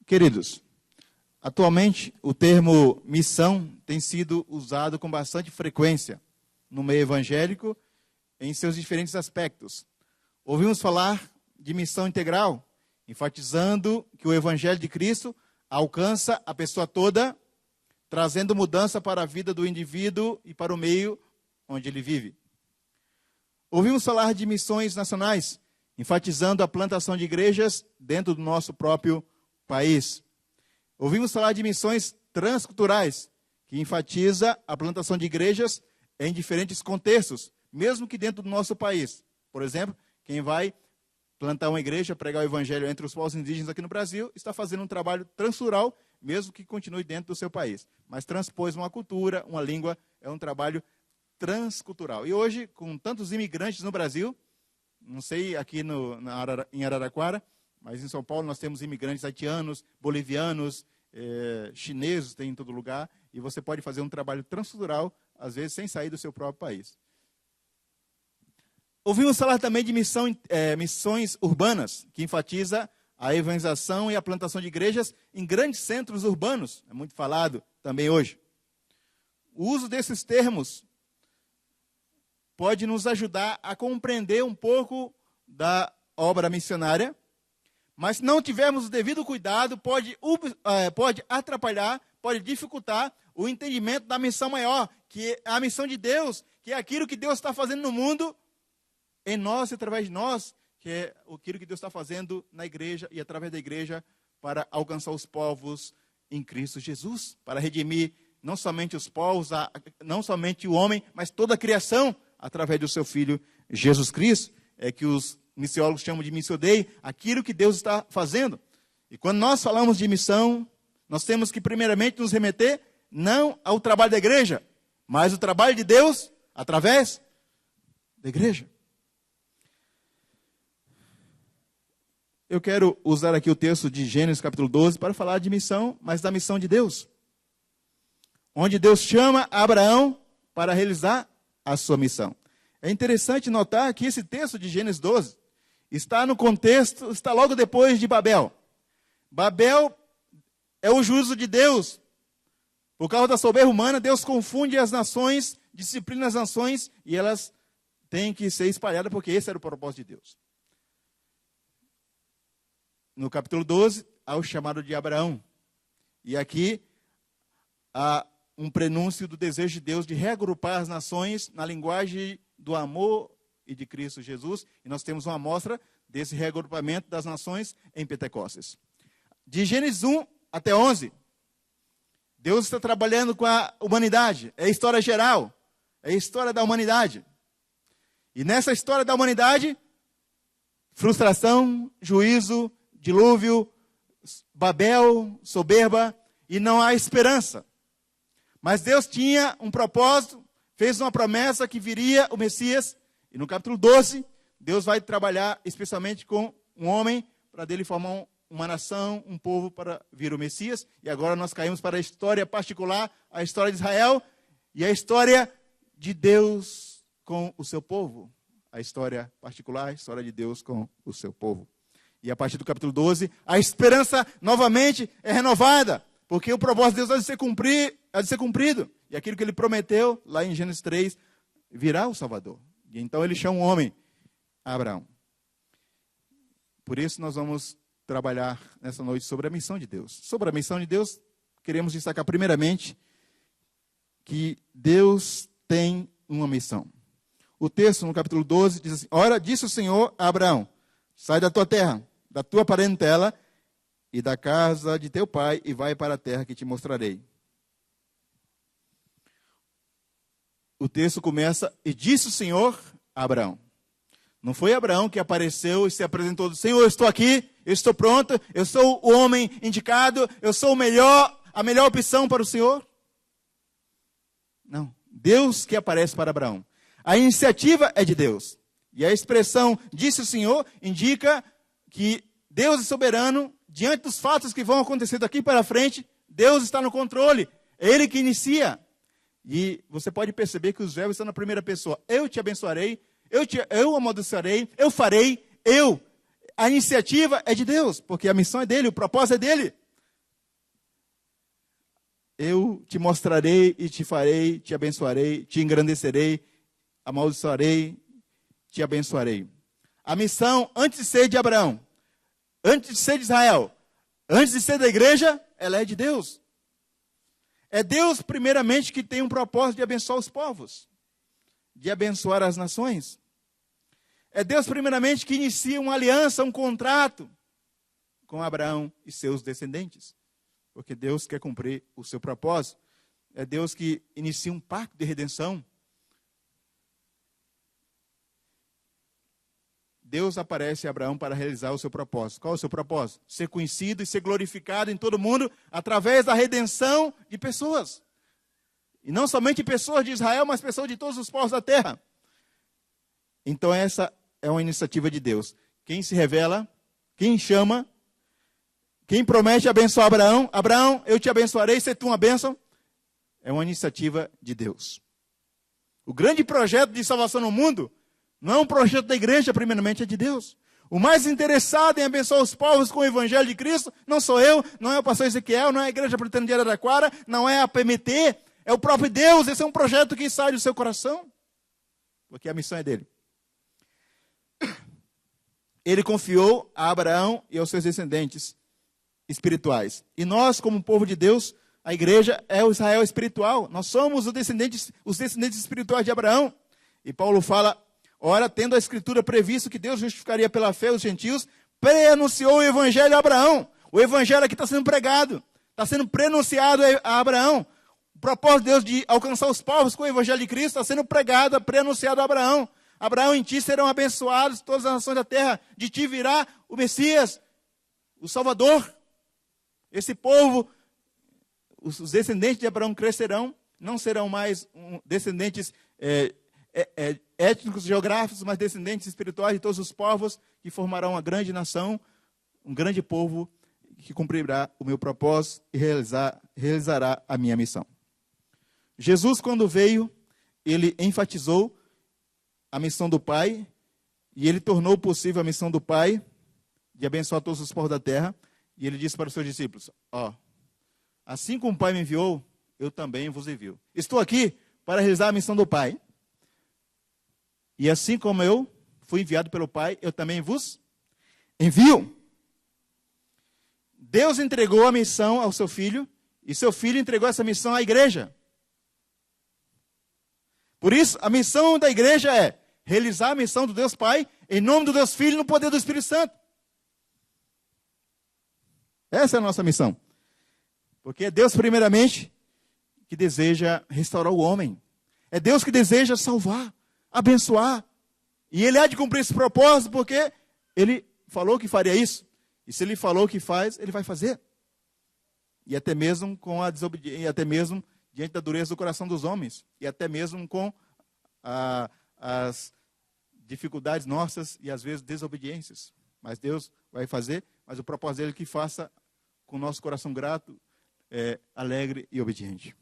Queridos, atualmente o termo missão tem sido usado com bastante frequência no meio evangélico em seus diferentes aspectos. Ouvimos falar de missão integral, enfatizando que o evangelho de Cristo alcança a pessoa toda, trazendo mudança para a vida do indivíduo e para o meio onde ele vive. Ouvimos falar de missões nacionais, enfatizando a plantação de igrejas dentro do nosso próprio país. Ouvimos falar de missões transculturais, que enfatiza a plantação de igrejas em diferentes contextos, mesmo que dentro do nosso país. Por exemplo, quem vai plantar uma igreja, pregar o evangelho entre os povos indígenas aqui no Brasil, está fazendo um trabalho transcultural, mesmo que continue dentro do seu país. Mas transpôs uma cultura, uma língua, é um trabalho transcultural. E hoje, com tantos imigrantes no Brasil, não sei aqui em Araraquara, mas em São Paulo nós temos imigrantes haitianos, bolivianos, chineses, tem em todo lugar, e você pode fazer um trabalho transcultural, às vezes sem sair do seu próprio país. Ouvimos falar também de missões urbanas, que enfatiza a evangelização e a plantação de igrejas em grandes centros urbanos, é muito falado também hoje. O uso desses termos pode nos ajudar a compreender um pouco da obra missionária, mas se não tivermos o devido cuidado, pode atrapalhar, pode dificultar o entendimento da missão maior, que é a missão de Deus, que é aquilo que Deus está fazendo no mundo, em nós e através de nós, que é aquilo que Deus está fazendo na igreja e através da igreja para alcançar os povos em Cristo Jesus, para redimir não somente os povos, não somente o homem, mas toda a criação através do seu Filho Jesus Cristo. É que os missiólogos chamam de Missio Dei, aquilo que Deus está fazendo. E quando nós falamos de missão, nós temos que primeiramente nos remeter não ao trabalho da igreja, mas o trabalho de Deus através da igreja. Eu quero usar aqui o texto de Gênesis capítulo 12 para falar de missão, mas da missão de Deus. Onde Deus chama Abraão para realizar a sua missão. É interessante notar que esse texto de Gênesis 12 está no contexto, está logo depois de Babel. Babel é o juízo de Deus. Por causa da soberba humana, Deus confunde as nações, disciplina as nações, e elas têm que ser espalhadas, porque esse era o propósito de Deus. No capítulo 12, há o chamado de Abraão. E aqui há um prenúncio do desejo de Deus de reagrupar as nações na linguagem do amor e de Cristo Jesus. E nós temos uma amostra desse reagrupamento das nações em Pentecostes. De Gênesis 1 até 11, Deus está trabalhando com a humanidade. É a história geral, é a história da humanidade. E nessa história da humanidade, frustração, juízo, dilúvio, Babel, soberba, e não há esperança. Mas Deus tinha um propósito, fez uma promessa que viria o Messias, e no capítulo 12, Deus vai trabalhar especialmente com um homem, para dele formar uma nação, um povo para vir o Messias, e agora nós caímos para a história particular, a história de Israel, e a história de Deus com o seu povo. A história particular, a história de Deus com o seu povo. E a partir do capítulo 12, a esperança novamente é renovada, porque o propósito de Deus há de ser cumprido. E aquilo que ele prometeu, lá em Gênesis 3, virá o Salvador. E então ele chama um homem, Abraão. Por isso nós vamos trabalhar nessa noite sobre a missão de Deus. Sobre a missão de Deus, queremos destacar primeiramente que Deus tem uma missão. O texto no capítulo 12 diz assim: Ora, disse o Senhor a Abraão, sai da tua terra, da tua parentela e da casa de teu pai e vai para a terra que te mostrarei. O texto começa, e disse o Senhor a Abraão. Não foi Abraão que apareceu e se apresentou, Senhor, eu estou aqui, eu estou pronto, eu sou o homem indicado, eu sou a melhor opção para o Senhor. Não, Deus que aparece para Abraão. A iniciativa é de Deus. E a expressão, disse o Senhor, indica que Deus é soberano, diante dos fatos que vão acontecer daqui para frente, Deus está no controle, é Ele que inicia. E você pode perceber que os verbos estão na primeira pessoa. Eu te abençoarei, eu amaldiçoarei, eu farei, eu. A iniciativa é de Deus, porque a missão é dele, o propósito é dele. Eu te mostrarei e te farei, te abençoarei, te engrandecerei, amaldiçoarei, te abençoarei. A missão, antes de ser de Abraão, antes de ser de Israel, antes de ser da igreja, ela é de Deus. É Deus, primeiramente, que tem um propósito de abençoar os povos, de abençoar as nações. É Deus, primeiramente, que inicia uma aliança, um contrato com Abraão e seus descendentes, porque Deus quer cumprir o seu propósito. É Deus que inicia um pacto de redenção. Deus aparece a Abraão para realizar o seu propósito. Qual é o seu propósito? Ser conhecido e ser glorificado em todo mundo através da redenção de pessoas. E não somente pessoas de Israel, mas pessoas de todos os povos da terra. Então essa é uma iniciativa de Deus. Quem se revela, quem chama, quem promete abençoar Abraão, Abraão, eu te abençoarei, ser tu uma bênção, é uma iniciativa de Deus. O grande projeto de salvação no mundo não é um projeto da igreja, primeiramente é de Deus. O mais interessado em abençoar os povos com o evangelho de Cristo não sou eu, não é o pastor Ezequiel, não é a igreja presbiteriana de Araraquara, não é a PMT, é o próprio Deus. Esse é um projeto que sai do seu coração, porque a missão é dele. Ele confiou a Abraão e aos seus descendentes espirituais. E nós, como povo de Deus, a igreja é o Israel espiritual. Nós somos os descendentes espirituais de Abraão. E Paulo fala, ora, tendo a escritura previsto que Deus justificaria pela fé os gentios, preanunciou o evangelho a Abraão. O evangelho aqui está sendo pregado, está sendo preanunciado a Abraão. O propósito de Deus de alcançar os povos com o evangelho de Cristo está sendo pregado, preanunciado a Abraão. Abraão, em ti serão abençoados todas as nações da terra, de ti virá o Messias, o Salvador. Esse povo, os descendentes de Abraão crescerão, não serão mais descendentes étnicos, geográficos, mas descendentes espirituais de todos os povos, que formarão uma grande nação, um grande povo, que cumprirá o meu propósito e realizará a minha missão. Jesus, quando veio, ele enfatizou a missão do Pai, e ele tornou possível a missão do Pai, de abençoar todos os povos da terra, e ele disse para os seus discípulos, assim como o Pai me enviou, eu também vos envio. Estou aqui para realizar a missão do Pai. E assim como eu fui enviado pelo Pai, eu também vos envio. Deus entregou a missão ao seu Filho, e seu Filho entregou essa missão à igreja. Por isso, a missão da igreja é realizar a missão do Deus Pai, em nome do Deus Filho, no poder do Espírito Santo. Essa é a nossa missão. Porque é Deus, primeiramente, que deseja restaurar o homem. É Deus que deseja salvar, abençoar. E Ele há de cumprir esse propósito, porque Ele falou que faria isso. E se Ele falou que faz, Ele vai fazer. E até mesmo com a desobediência, e até mesmo diante da dureza do coração dos homens, e até mesmo com as dificuldades nossas e às vezes desobediências. Mas Deus vai fazer, mas o propósito dele é que faça com o nosso coração grato, alegre e obediente.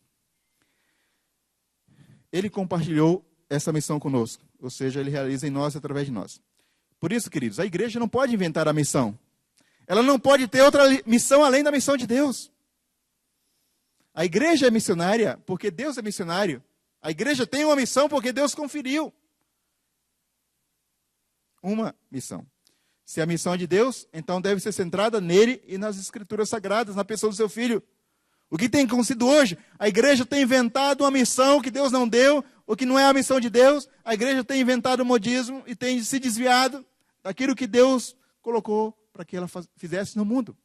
Ele compartilhou essa missão conosco, ou seja, ele realiza em nós através de nós. Por isso, queridos, a igreja não pode inventar a missão. Ela não pode ter outra missão além da missão de Deus. A igreja é missionária porque Deus é missionário. A igreja tem uma missão porque Deus conferiu uma missão. Se a missão é de Deus, então deve ser centrada nele e nas escrituras sagradas, na pessoa do seu Filho. O que tem acontecido hoje? A igreja tem inventado uma missão que Deus não deu, o que não é a missão de Deus. A igreja tem inventado o modismo e tem se desviado daquilo que Deus colocou para que ela fizesse no mundo.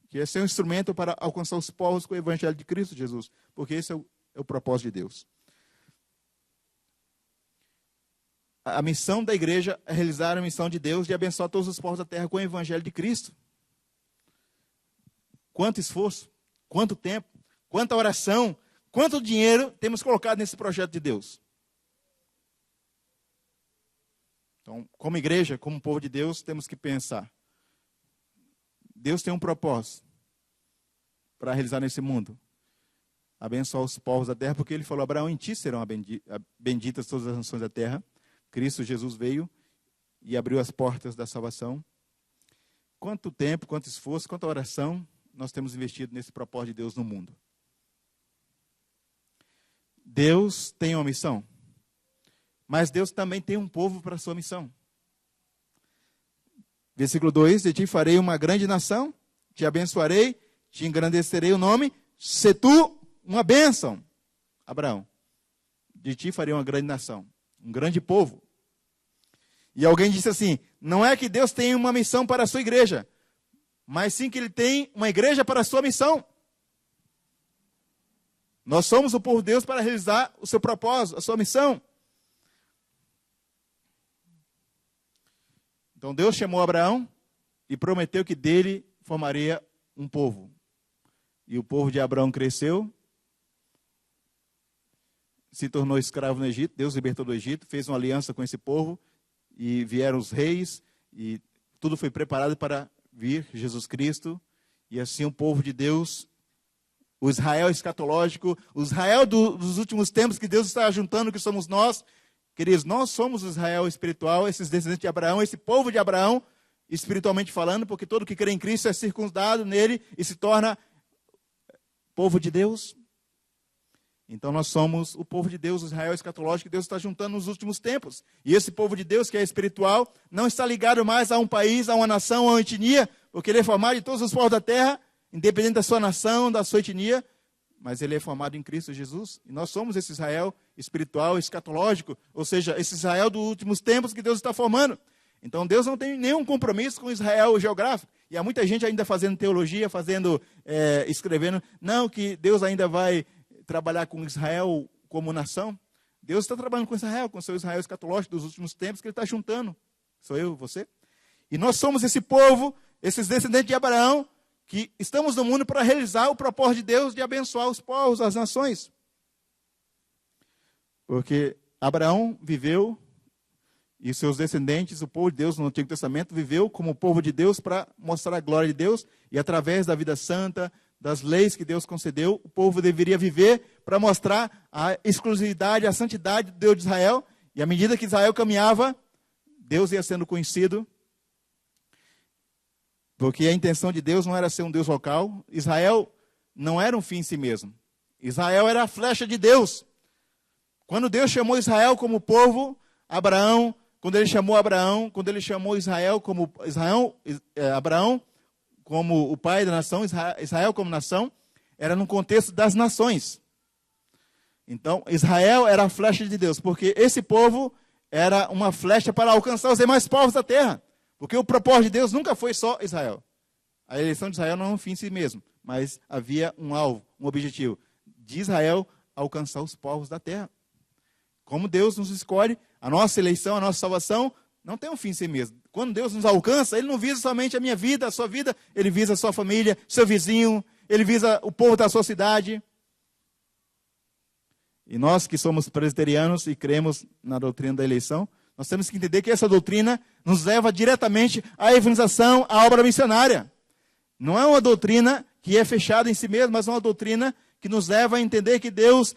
Que esse é um instrumento para alcançar os povos com o evangelho de Cristo Jesus. Porque esse é o propósito de Deus. A missão da igreja é realizar a missão de Deus de abençoar todos os povos da terra com o evangelho de Cristo. Quanto esforço, quanto tempo, quanta oração, quanto dinheiro temos colocado nesse projeto de Deus. Então, como igreja, como povo de Deus, temos que pensar. Deus tem um propósito para realizar nesse mundo. Abençoar os povos da terra, porque ele falou, Abraão, em ti serão benditas todas as nações da terra. Cristo Jesus veio e abriu as portas da salvação. Quanto tempo, quanto esforço, quanta oração nós temos investido nesse propósito de Deus no mundo. Deus tem uma missão, mas Deus também tem um povo para a sua missão. Versículo 2, de ti farei uma grande nação, te abençoarei, te engrandecerei o nome, se tu uma bênção. Abraão, de ti farei uma grande nação, um grande povo. E alguém disse assim, não é que Deus tem uma missão para a sua igreja, mas sim que Ele tem uma igreja para a sua missão. Nós somos o povo de Deus para realizar o seu propósito, a sua missão. Então Deus chamou Abraão e prometeu que dele formaria um povo. E o povo de Abraão cresceu, se tornou escravo no Egito, Deus libertou do Egito, fez uma aliança com esse povo, e vieram os reis, e tudo foi preparado para vir Jesus Cristo, e assim o povo de Deus, o Israel escatológico, o Israel dos últimos tempos que Deus está juntando, que somos nós. Queridos, nós somos o Israel espiritual, esses descendentes de Abraão, esse povo de Abraão, espiritualmente falando, porque todo que crê em Cristo é circuncidado nele e se torna povo de Deus. Então nós somos o povo de Deus, o Israel escatológico, que Deus está juntando nos últimos tempos. E esse povo de Deus, que é espiritual, não está ligado mais a um país, a uma nação, a uma etnia, porque ele é formado de todos os povos da terra, independente da sua nação, da sua etnia, mas ele é formado em Cristo Jesus. E nós somos esse Israel espiritual, escatológico, ou seja, esse Israel dos últimos tempos que Deus está formando. Então Deus não tem nenhum compromisso com Israel geográfico. E há muita gente ainda fazendo teologia, escrevendo, não, que Deus ainda vai trabalhar com Israel como nação. Deus está trabalhando com Israel, com o seu Israel escatológico dos últimos tempos, que ele está juntando. Sou eu, você. E nós somos esse povo, esses descendentes de Abraão, que estamos no mundo para realizar o propósito de Deus de abençoar os povos, as nações. Porque Abraão viveu, e seus descendentes, o povo de Deus no Antigo Testamento, viveu como povo de Deus para mostrar a glória de Deus, e através da vida santa, das leis que Deus concedeu, o povo deveria viver para mostrar a exclusividade, a santidade do Deus de Israel, e à medida que Israel caminhava, Deus ia sendo conhecido, porque a intenção de Deus não era ser um Deus local. Israel não era um fim em si mesmo. Israel era a flecha de Deus. Quando Deus chamou Israel como povo, Abraão, quando ele chamou Israel como Abraão como o pai da nação, Israel como nação, era no contexto das nações. Então, Israel era a flecha de Deus, porque esse povo era uma flecha para alcançar os demais povos da terra. Porque o propósito de Deus nunca foi só Israel. A eleição de Israel não é um fim em si mesmo, mas havia um alvo, um objetivo, de Israel alcançar os povos da terra. Como Deus nos escolhe, a nossa eleição, a nossa salvação, não tem um fim em si mesmo. Quando Deus nos alcança, Ele não visa somente a minha vida, a sua vida, Ele visa a sua família, seu vizinho, Ele visa o povo da sua cidade. E nós que somos presbiterianos e cremos na doutrina da eleição, nós temos que entender que essa doutrina nos leva diretamente à evangelização, à obra missionária. Não é uma doutrina que é fechada em si mesma, mas é uma doutrina que nos leva a entender que Deus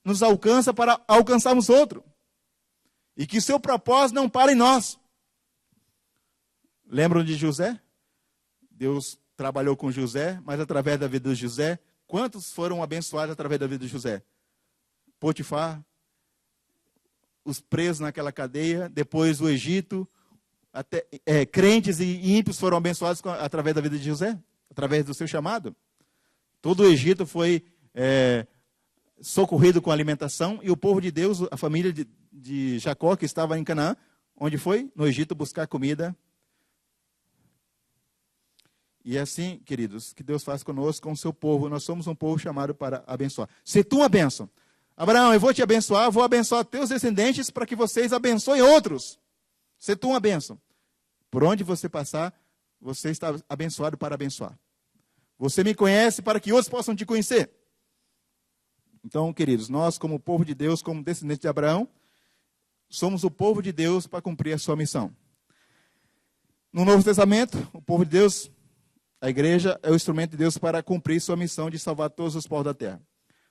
nos alcança para alcançarmos outro. E que seu propósito não para em nós. Lembram de José? Deus trabalhou com José, mas através da vida de José, quantos foram abençoados através da vida de José? Potifar, os presos naquela cadeia, depois o Egito, até crentes e ímpios foram abençoados através da vida de José, através do seu chamado. Todo o Egito foi socorrido com alimentação, e o povo de Deus, a família de Jacó, que estava em Canaã, onde foi? No Egito, buscar comida. E é assim, queridos, que Deus faz conosco, com o seu povo. Nós somos um povo chamado para abençoar. Se tu uma bênção, Abraão, eu vou te abençoar, vou abençoar teus descendentes para que vocês abençoem outros. Se tu uma bênção. Por onde você passar, você está abençoado para abençoar. Você me conhece para que outros possam te conhecer. Então, queridos, nós como povo de Deus, como descendentes de Abraão, somos o povo de Deus para cumprir a sua missão. No Novo Testamento, o povo de Deus, a igreja, é o instrumento de Deus para cumprir sua missão de salvar todos os povos da terra.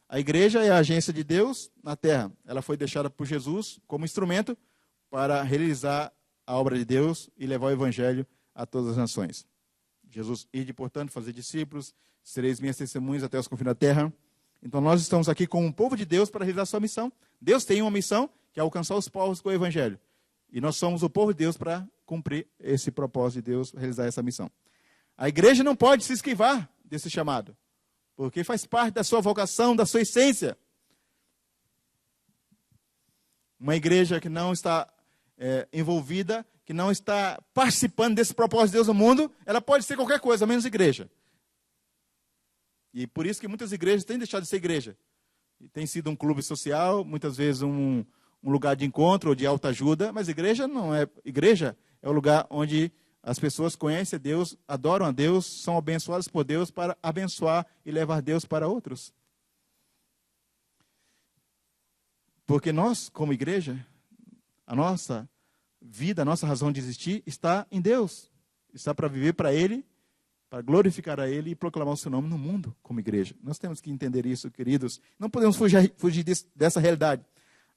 A igreja é a agência de Deus na terra. Ela foi deixada por Jesus como instrumento para realizar a obra de Deus e levar o evangelho a todas as nações. Jesus, ide, portanto, fazer discípulos, sereis minhas testemunhas até os confins da terra. Então nós estamos aqui com o povo de Deus para realizar a sua missão. Deus tem uma missão, que é alcançar os povos com o evangelho. E nós somos o povo de Deus para cumprir esse propósito de Deus, realizar essa missão. A igreja não pode se esquivar desse chamado, porque faz parte da sua vocação, da sua essência. Uma igreja que não está envolvida, que não está participando desse propósito de Deus no mundo, ela pode ser qualquer coisa, menos igreja. E por isso que muitas igrejas têm deixado de ser igreja. E tem sido um clube social, muitas vezes um lugar de encontro ou de alta ajuda, mas igreja não é. Igreja é o lugar onde as pessoas conhecem a Deus, adoram a Deus, são abençoadas por Deus para abençoar e levar Deus para outros. Porque nós, como igreja, a nossa vida, a nossa razão de existir está em Deus. Está para viver para Ele, para glorificar a Ele e proclamar o seu nome no mundo como igreja. Nós temos que entender isso, queridos. Não podemos fugir dessa realidade.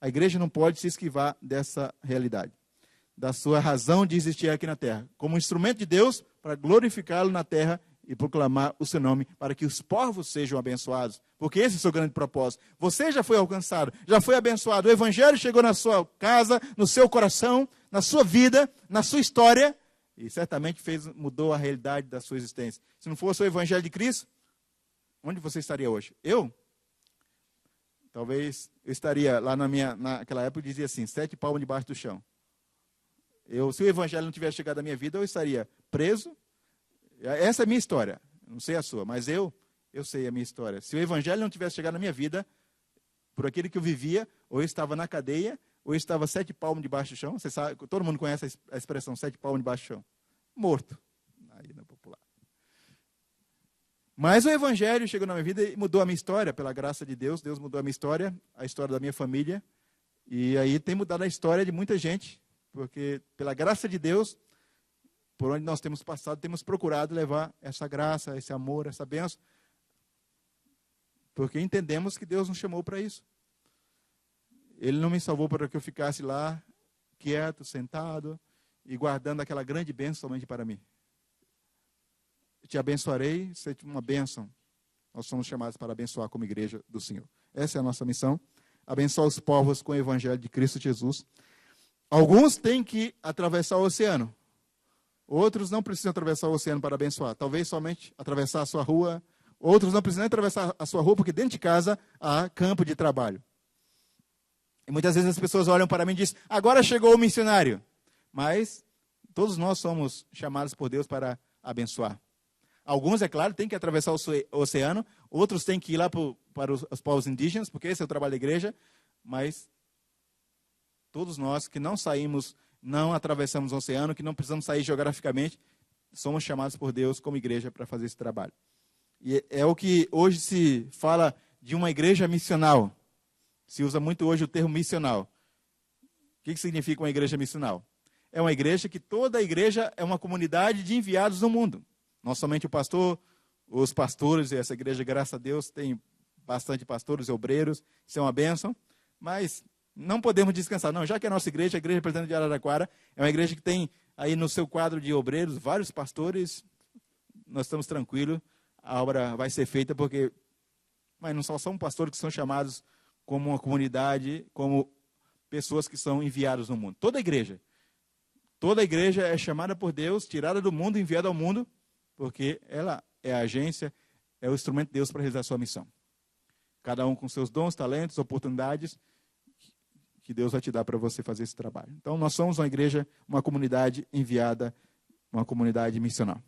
A igreja não pode se esquivar dessa realidade, da sua razão de existir aqui na terra, como instrumento de Deus para glorificá-lo na terra e proclamar o seu nome, para que os povos sejam abençoados, porque esse é o seu grande propósito. Você já foi alcançado, já foi abençoado, o evangelho chegou na sua casa, no seu coração, na sua vida, na sua história, e certamente mudou a realidade da sua existência. Se não fosse o evangelho de Cristo, onde você estaria hoje? Talvez eu estaria lá naquela época, dizia assim, 7 palmos debaixo do chão. Se o evangelho não tivesse chegado à minha vida, eu estaria preso. Essa é a minha história, não sei a sua, mas eu sei a minha história. Se o evangelho não tivesse chegado na minha vida, por aquilo que eu vivia, ou eu estava na cadeia, ou eu estava 7 palmos debaixo do chão. Você sabe, todo mundo conhece a expressão 7 palmos debaixo do chão. Morto. Aí não é popular. Mas o evangelho chegou na minha vida e mudou a minha história, pela graça de Deus. Deus mudou a minha história, a história da minha família. E aí tem mudado a história de muita gente, porque pela graça de Deus, por onde nós temos passado, temos procurado levar essa graça, esse amor, essa bênção, porque entendemos que Deus nos chamou para isso. Ele não me salvou para que eu ficasse lá, quieto, sentado, e guardando aquela grande bênção somente para mim. Te abençoarei, seja uma bênção. Nós somos chamados para abençoar como igreja do Senhor. Essa é a nossa missão, abençoar os povos com o evangelho de Cristo Jesus. Alguns têm que atravessar o oceano. Outros não precisam atravessar o oceano para abençoar. Talvez somente atravessar a sua rua. Outros não precisam atravessar a sua rua, porque dentro de casa há campo de trabalho. E muitas vezes as pessoas olham para mim e dizem, agora chegou o missionário. Mas todos nós somos chamados por Deus para abençoar. Alguns, é claro, têm que atravessar o oceano. Outros têm que ir lá para os povos indígenas, porque esse é o trabalho da igreja. Mas todos nós que não saímos, não atravessamos o oceano, que não precisamos sair geograficamente, somos chamados por Deus como igreja para fazer esse trabalho. E é o que hoje se fala de uma igreja missional. Se usa muito hoje o termo missional. O que significa uma igreja missional? É uma igreja que toda a igreja é uma comunidade de enviados no mundo. Não somente o pastor, os pastores, e essa igreja, graças a Deus, tem bastante pastores e obreiros, isso é uma bênção, mas não podemos descansar. Não, já que a nossa igreja, a igreja presbiteriana de Araraquara, é uma igreja que tem aí no seu quadro de obreiros vários pastores, nós estamos tranquilos, a obra vai ser feita, porque mas não só são pastores que são chamados como uma comunidade, como pessoas que são enviados no mundo. Toda igreja é chamada por Deus, tirada do mundo, enviada ao mundo, porque ela é a agência, é o instrumento de Deus para realizar a sua missão. Cada um com seus dons, talentos, oportunidades, que Deus vai te dar para você fazer esse trabalho. Então, nós somos uma igreja, uma comunidade enviada, uma comunidade missional.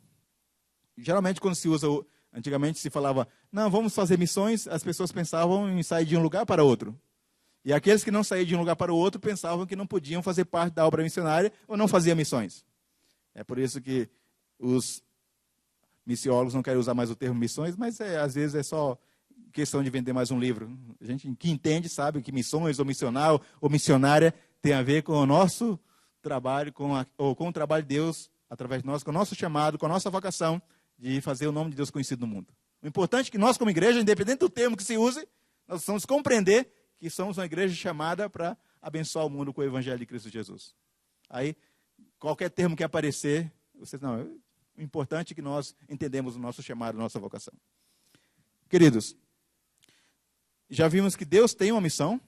Geralmente, quando se usa, antigamente se falava, não, vamos fazer missões, as pessoas pensavam em sair de um lugar para outro. E aqueles que não saíam de um lugar para o outro pensavam que não podiam fazer parte da obra missionária ou não faziam missões. É por isso que os missiólogos não querem usar mais o termo missões, mas às vezes é só questão de vender mais um livro. A gente que entende sabe que missões ou missional ou missionária tem a ver com o nosso trabalho, com o trabalho de Deus através de nós, com o nosso chamado, com a nossa vocação de fazer o nome de Deus conhecido no mundo. O importante é que nós, como igreja, independente do termo que se use, nós precisamos compreender que somos uma igreja chamada para abençoar o mundo com o evangelho de Cristo Jesus. Aí, qualquer termo que aparecer, vocês não, o importante é que nós entendemos o nosso chamado, a nossa vocação. Queridos, já vimos que Deus tem uma missão,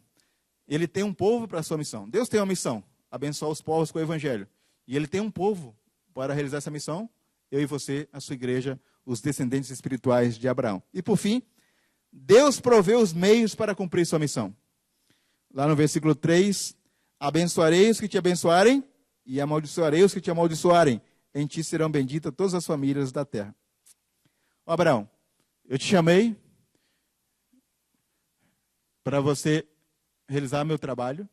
Ele tem um povo para a sua missão. Deus tem uma missão, abençoar os povos com o evangelho. E Ele tem um povo para realizar essa missão, eu e você, a sua igreja, os descendentes espirituais de Abraão. E por fim, Deus provê os meios para cumprir sua missão. Lá no versículo 3, abençoarei os que te abençoarem e amaldiçoarei os que te amaldiçoarem. Em ti serão benditas todas as famílias da terra. Ô Abraão, eu te chamei para você realizar meu trabalho,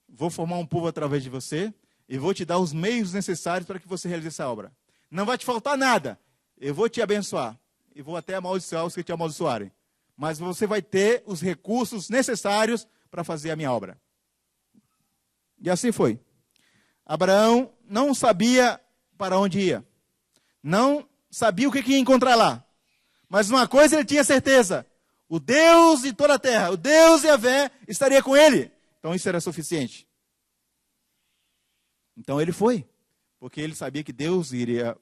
vou formar um povo através de você e vou te dar os meios necessários para que você realize essa obra. Não vai te faltar nada, eu vou te abençoar e vou até amaldiçoar os que te amaldiçoarem. Mas você vai ter os recursos necessários para fazer a minha obra. E assim foi. Abraão não sabia para onde ia. Não sabia o que ia encontrar lá. Mas uma coisa ele tinha certeza. O Deus de toda a terra, o Deus Yahvé, estaria com ele. Então isso era suficiente. Então ele foi. Porque ele sabia que Deus iria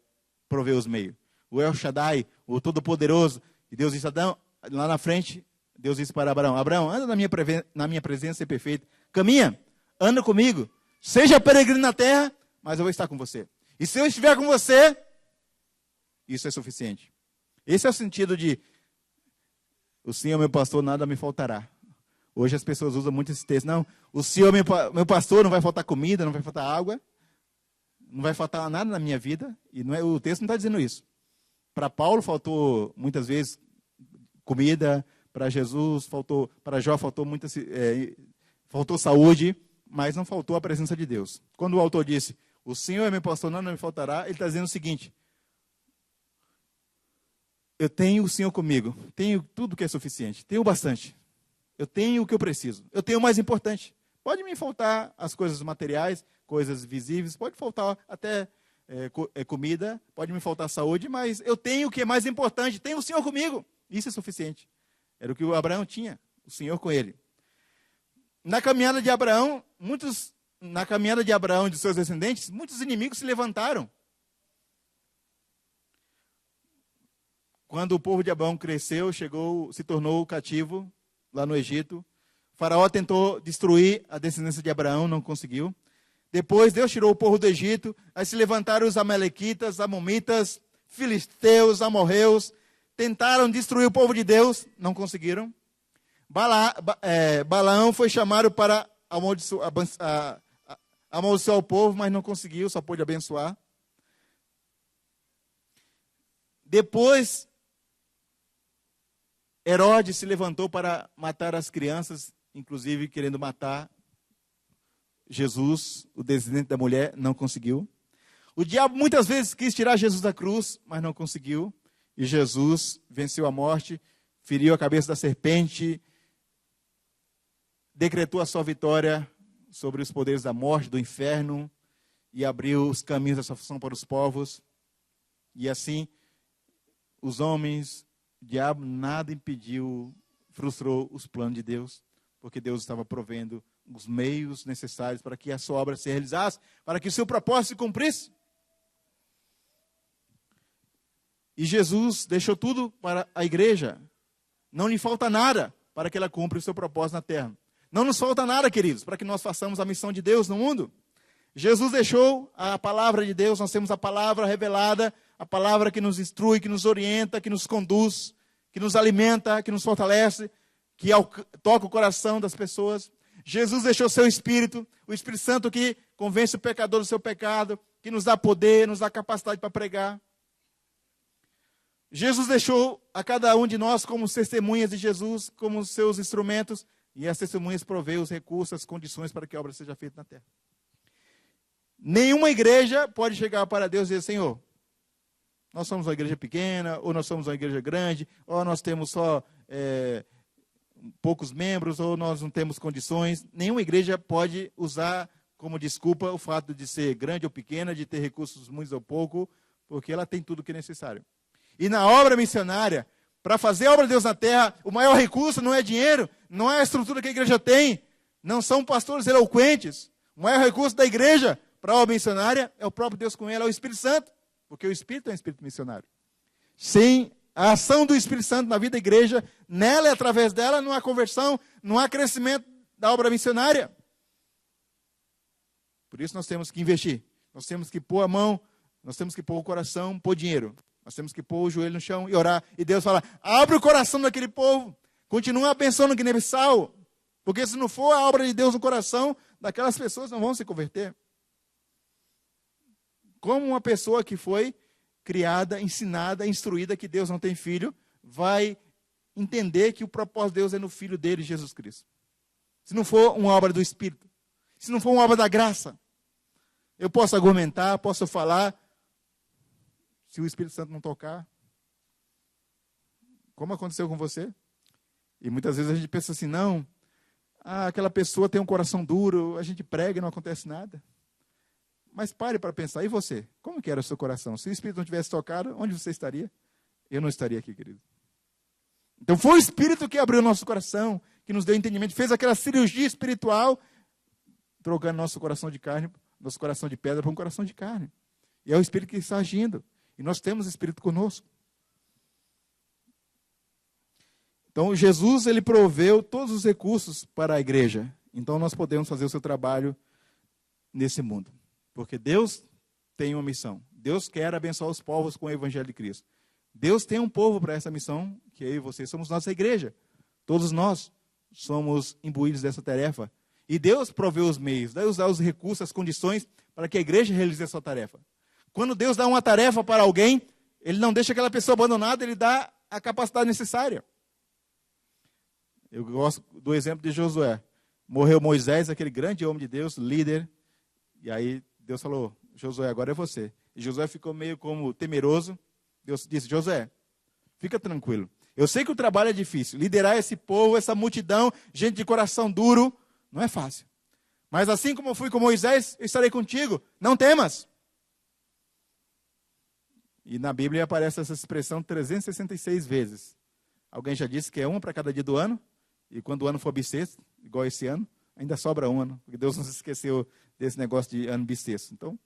prover os meios. O El Shaddai, o Todo-Poderoso. E Deus disse, Adão, lá na frente, Deus disse para Abraão, Abraão, anda na minha presença perfeita. Caminha, anda comigo. Seja peregrino na terra, mas eu vou estar com você. E se eu estiver com você, isso é suficiente. Esse é o sentido de, o Senhor meu pastor, nada me faltará. Hoje as pessoas usam muito esse texto. Não, o Senhor meu pastor, não vai faltar comida, não vai faltar água, não vai faltar nada na minha vida. E não é, o texto não está dizendo isso. Para Paulo faltou muitas vezes comida, para Jesus faltou, para Jó faltou faltou saúde, mas não faltou a presença de Deus. Quando o autor disse, o Senhor é meu pastor, nada me faltará, ele está dizendo o seguinte, eu tenho o Senhor comigo, tenho tudo que é suficiente, tenho bastante, eu tenho o que eu preciso, eu tenho o mais importante. Pode me faltar as coisas materiais, coisas visíveis, pode faltar até comida, pode me faltar saúde, mas eu tenho o que é mais importante, tenho o Senhor comigo, isso é suficiente. Era o que o Abraão tinha, o Senhor com ele. Na caminhada de Abraão, e de seus descendentes, muitos inimigos se levantaram. Quando o povo de Abraão cresceu, se tornou cativo lá no Egito. O faraó tentou destruir a descendência de Abraão, não conseguiu. Depois Deus tirou o povo do Egito, aí se levantaram os amalequitas, amomitas, filisteus, amorreus, tentaram destruir o povo de Deus, não conseguiram. Balaão foi chamado para amaldiçoar o povo, mas não conseguiu, só pôde abençoar. Depois, Herodes se levantou para matar as crianças, inclusive querendo matar Jesus, o descendente da mulher, não conseguiu. O diabo muitas vezes quis tirar Jesus da cruz, mas não conseguiu. E Jesus venceu a morte, feriu a cabeça da serpente, decretou a sua vitória sobre os poderes da morte, do inferno, e abriu os caminhos da salvação para os povos. E assim, os homens, o diabo, nada impediu, frustrou os planos de Deus, porque Deus estava provendo os meios necessários para que a sua obra se realizasse, para que o seu propósito se cumprisse. E Jesus deixou tudo para a igreja. Não lhe falta nada para que ela cumpra o seu propósito na terra. Não nos falta nada, queridos, para que nós façamos a missão de Deus no mundo. Jesus deixou a palavra de Deus, nós temos a palavra revelada, a palavra que nos instrui, que nos orienta, que nos conduz, que nos alimenta, que nos fortalece, que toca o coração das pessoas. Jesus deixou seu Espírito, o Espírito Santo que convence o pecador do seu pecado, que nos dá poder, nos dá capacidade para pregar. Jesus deixou a cada um de nós como testemunhas de Jesus, como seus instrumentos, e as testemunhas provê os recursos, as condições para que a obra seja feita na terra. Nenhuma igreja pode chegar para Deus e dizer, Senhor, nós somos uma igreja pequena, ou nós somos uma igreja grande, ou nós temos só poucos membros, ou nós não temos condições. Nenhuma igreja pode usar como desculpa o fato de ser grande ou pequena, de ter recursos muitos ou pouco, porque ela tem tudo o que é necessário. E na obra missionária, para fazer a obra de Deus na terra, o maior recurso não é dinheiro, não é a estrutura que a igreja tem, não são pastores eloquentes. O maior recurso da igreja para a obra missionária é o próprio Deus com ela, é o Espírito Santo, porque o Espírito é um Espírito missionário. Sem a ação do Espírito Santo na vida da igreja, nela e através dela, não há conversão, não há crescimento da obra missionária. Por isso nós temos que investir, nós temos que pôr a mão, nós temos que pôr o coração, pôr dinheiro. Nós temos que pôr o joelho no chão e orar. E Deus fala, abre o coração daquele povo. Continua abençoando Guiné-Bissau. Porque se não for a obra de Deus no coração, daquelas pessoas não vão se converter. Como uma pessoa que foi criada, ensinada, instruída que Deus não tem filho, vai entender que o propósito de Deus é no Filho dele, Jesus Cristo. Se não for uma obra do Espírito. Se não for uma obra da graça. Eu posso argumentar, posso falar. Se o Espírito Santo não tocar, como aconteceu com você? E muitas vezes a gente pensa assim, não, aquela pessoa tem um coração duro, a gente prega e não acontece nada. Mas pare para pensar, e você? Como que era o seu coração? Se o Espírito não tivesse tocado, onde você estaria? Eu não estaria aqui, querido. Então foi o Espírito que abriu o nosso coração, que nos deu entendimento, fez aquela cirurgia espiritual, trocando nosso coração de carne, nosso coração de pedra para um coração de carne. E é o Espírito que está agindo. E nós temos o Espírito conosco. Então Jesus, ele proveu todos os recursos para a igreja. Então nós podemos fazer o seu trabalho nesse mundo. Porque Deus tem uma missão. Deus quer abençoar os povos com o Evangelho de Cristo. Deus tem um povo para essa missão, que eu e você somos nossa igreja. Todos nós somos imbuídos dessa tarefa. E Deus proveu os meios, Deus dá os recursos, as condições para que a igreja realize a sua tarefa. Quando Deus dá uma tarefa para alguém, Ele não deixa aquela pessoa abandonada, Ele dá a capacidade necessária. Eu gosto do exemplo de Josué. Morreu Moisés, aquele grande homem de Deus, líder. E aí Deus falou, Josué, agora é você. E Josué ficou meio como temeroso. Deus disse, Josué, fica tranquilo. Eu sei que o trabalho é difícil. Liderar esse povo, essa multidão, gente de coração duro, não é fácil. Mas assim como eu fui com Moisés, eu estarei contigo. Não temas. E na Bíblia aparece essa expressão 366 vezes. Alguém já disse que é uma para cada dia do ano. E quando o ano for bissexto, igual esse ano, ainda sobra um ano. Porque Deus não se esqueceu desse negócio de ano bissexto. Então,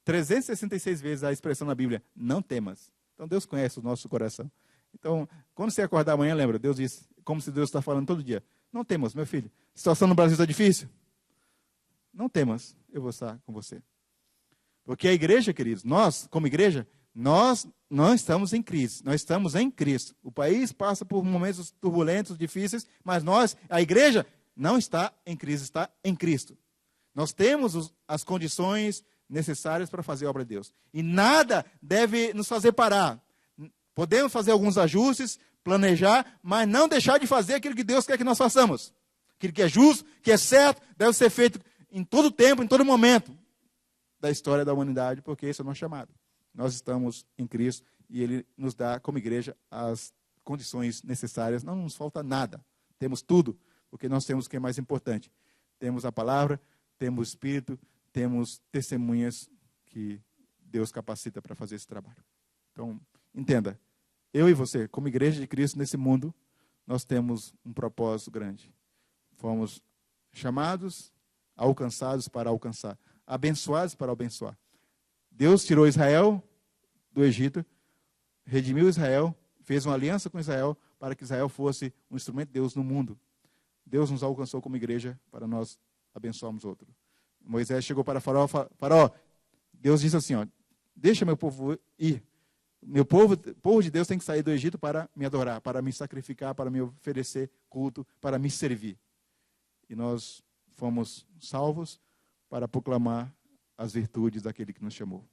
366 vezes a expressão na Bíblia, não temas. Então Deus conhece o nosso coração. Então, quando você acordar amanhã, lembra, Deus diz, como se Deus está falando todo dia, não temas, meu filho. A situação no Brasil está difícil? Não temas, eu vou estar com você. Porque a igreja, queridos, nós, como igreja, nós não estamos em crise, nós estamos em Cristo. O país passa por momentos turbulentos, difíceis, mas nós, a igreja, não está em crise, está em Cristo. Nós temos as condições necessárias para fazer a obra de Deus. E nada deve nos fazer parar. Podemos fazer alguns ajustes, planejar, mas não deixar de fazer aquilo que Deus quer que nós façamos. Aquilo que é justo, que é certo, deve ser feito em todo tempo, em todo momento da história da humanidade, porque esse é o nosso chamado. Nós estamos em Cristo e Ele nos dá, como igreja, as condições necessárias. Não nos falta nada. Temos tudo, porque nós temos o que é mais importante. Temos a palavra, temos o Espírito, temos testemunhas que Deus capacita para fazer esse trabalho. Então, entenda, eu e você, como igreja de Cristo nesse mundo, nós temos um propósito grande. Fomos chamados, alcançados para alcançar, abençoados para abençoar. Deus tirou Israel do Egito, redimiu Israel, fez uma aliança com Israel para que Israel fosse um instrumento de Deus no mundo. Deus nos alcançou como igreja para nós abençoarmos outro. Moisés chegou para Faraó, Deus disse assim, ó, deixa meu povo ir. Meu povo de Deus tem que sair do Egito para me adorar, para me sacrificar, para me oferecer culto, para me servir. E nós fomos salvos para proclamar as virtudes daquele que nos chamou.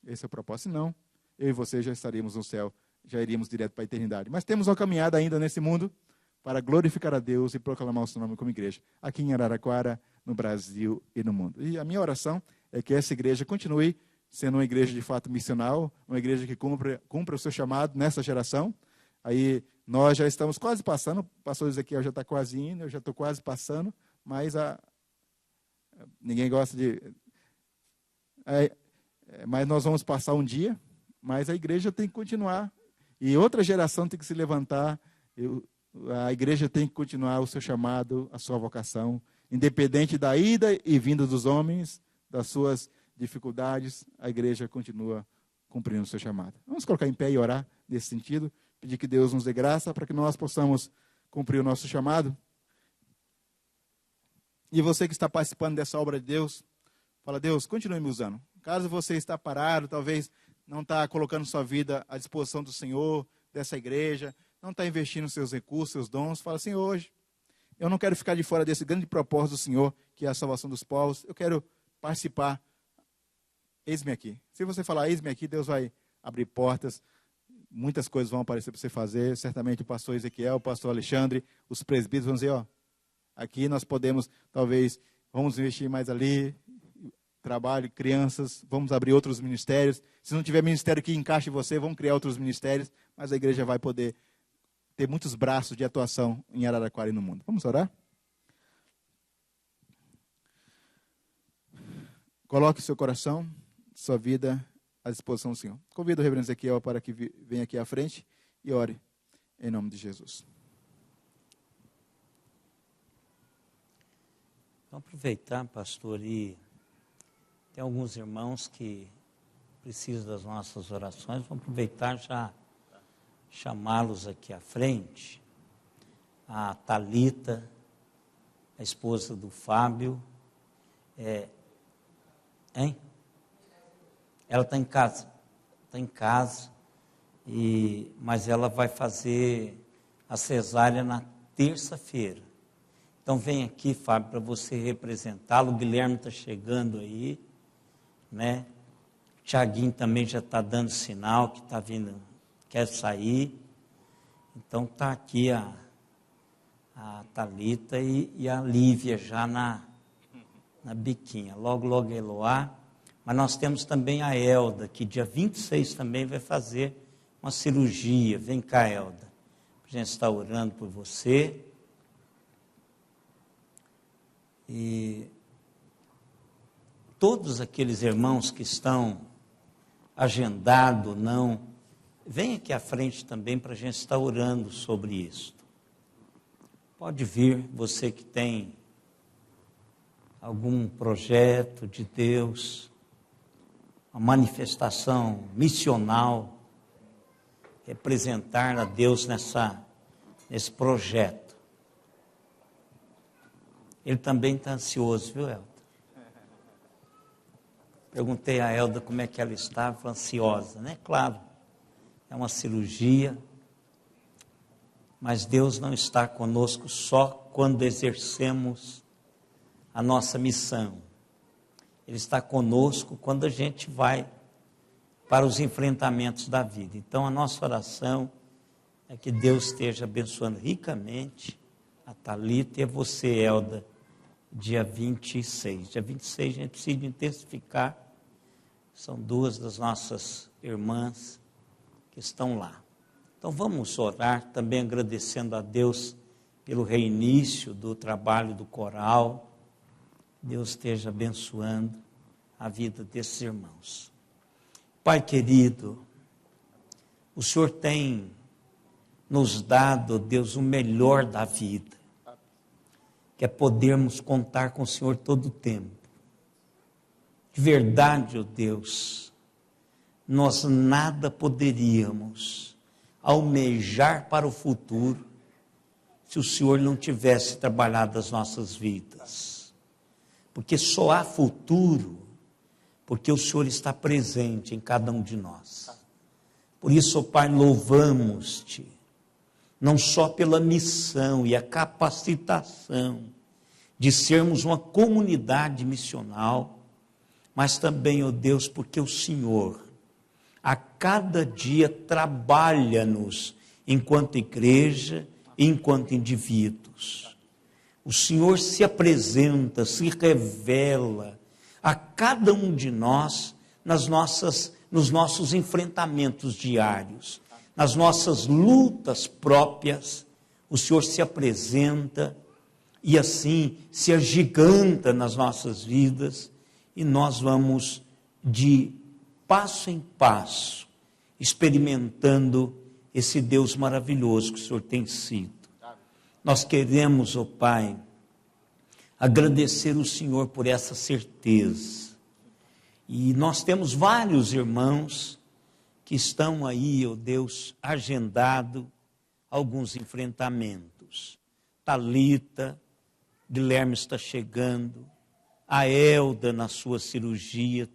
Esse é o propósito. Senão, eu e você já estaríamos no céu, já iríamos direto para a eternidade. Mas temos uma caminhada ainda nesse mundo para glorificar a Deus e proclamar o seu nome como igreja, aqui em Araraquara, no Brasil e no mundo. E a minha oração é que essa igreja continue sendo uma igreja de fato missional, uma igreja que cumpra o seu chamado nessa geração. Aí nós já estamos quase passando, o pastor Ezequiel já está quase indo, eu já estou quase passando, mas ninguém gosta de... mas nós vamos passar um dia, mas a igreja tem que continuar. E outra geração tem que se levantar, a igreja tem que continuar o seu chamado, a sua vocação, independente da ida e vinda dos homens, das suas dificuldades, a igreja continua cumprindo o seu chamado. Vamos colocar em pé e orar nesse sentido, pedir que Deus nos dê graça para que nós possamos cumprir o nosso chamado. E você que está participando dessa obra de Deus, fala, Deus, continue me usando. Caso você está parado, talvez não está colocando sua vida à disposição do Senhor, dessa igreja, não está investindo seus recursos, seus dons, fala, Senhor, hoje eu não quero ficar de fora desse grande propósito do Senhor, que é a salvação dos povos, eu quero participar. Eis-me aqui. Se você falar, eis-me aqui, Deus vai abrir portas, muitas coisas vão aparecer para você fazer, certamente o pastor Ezequiel, o pastor Alexandre, os presbíteros vão dizer, ó, aqui nós podemos, talvez, vamos investir mais ali, trabalho, crianças, vamos abrir outros ministérios. Se não tiver ministério que encaixe você, vamos criar outros ministérios, mas a igreja vai poder ter muitos braços de atuação em Araraquara e no mundo. Vamos orar? coloque seu coração, sua vida à disposição do Senhor. Convido o reverendo Ezequiel para que venha aqui à frente e ore em nome de Jesus. Vamos aproveitar, pastor, e tem alguns irmãos que precisam das nossas orações. Vamos aproveitar já chamá-los aqui à frente. A Thalita, a esposa do Fábio, ela está em casa, mas ela vai fazer a cesárea na terça-feira. Então vem aqui, Fábio, para você representá-lo. O Guilherme está chegando aí, né? O Tiaguinho também já está dando sinal que está vindo, quer sair. Então está aqui a Thalita e a Lívia já na biquinha. Logo Eloá. Mas nós temos também a Elda, que dia 26 também vai fazer uma cirurgia. Vem cá, Elda. A gente está orando por você. E todos aqueles irmãos que estão agendados, não, vem aqui à frente também para a gente estar orando sobre isso. Pode vir, você que tem algum projeto de Deus, uma manifestação missional, representar a Deus nesse projeto. Ele também está ansioso, viu, Elda? Perguntei a Elda como é que ela estava, ansiosa, né? Claro, é uma cirurgia, mas Deus não está conosco só quando exercemos a nossa missão. Ele está conosco quando a gente vai para os enfrentamentos da vida. Então, a nossa oração é que Deus esteja abençoando ricamente a Thalita e a você, Elda, dia 26. Dia 26 a gente precisa intensificar. São duas das nossas irmãs que estão lá. Então vamos orar, também agradecendo a Deus pelo reinício do trabalho do coral. Deus esteja abençoando a vida desses irmãos. Pai querido, o Senhor tem nos dado, Deus, o melhor da vida, que é podermos contar com o Senhor todo o tempo. De verdade, ó Deus, nós nada poderíamos almejar para o futuro se o Senhor não tivesse trabalhado as nossas vidas. Porque só há futuro porque o Senhor está presente em cada um de nós. Por isso, ó Pai, louvamos-te, não só pela missão e a capacitação de sermos uma comunidade missional, mas também, ó Deus, porque o Senhor a cada dia trabalha-nos enquanto igreja e enquanto indivíduos. O Senhor se apresenta, se revela a cada um de nós nos nossos enfrentamentos diários, nas nossas lutas próprias. O Senhor se apresenta e assim se agiganta nas nossas vidas, e nós vamos de passo em passo experimentando esse Deus maravilhoso que o Senhor tem sido. Nós queremos, ó Pai, agradecer o Senhor por essa certeza. E nós temos vários irmãos que estão aí, ó Deus, agendado alguns enfrentamentos. Thalita, Guilherme está chegando, a Elda na sua cirurgia,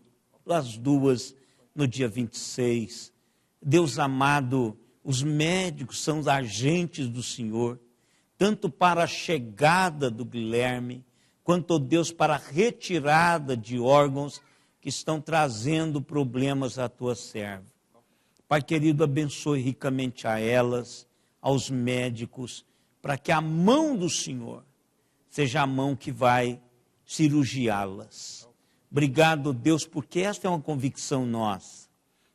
as duas no dia 26. Deus amado, os médicos são os agentes do Senhor, tanto para a chegada do Guilherme, quanto, ó Deus, para a retirada de órgãos que estão trazendo problemas à tua serva. Pai querido, abençoe ricamente a elas, aos médicos, para que a mão do Senhor seja a mão que vai cirurgiá-las. Obrigado, Deus, porque esta é uma convicção nossa.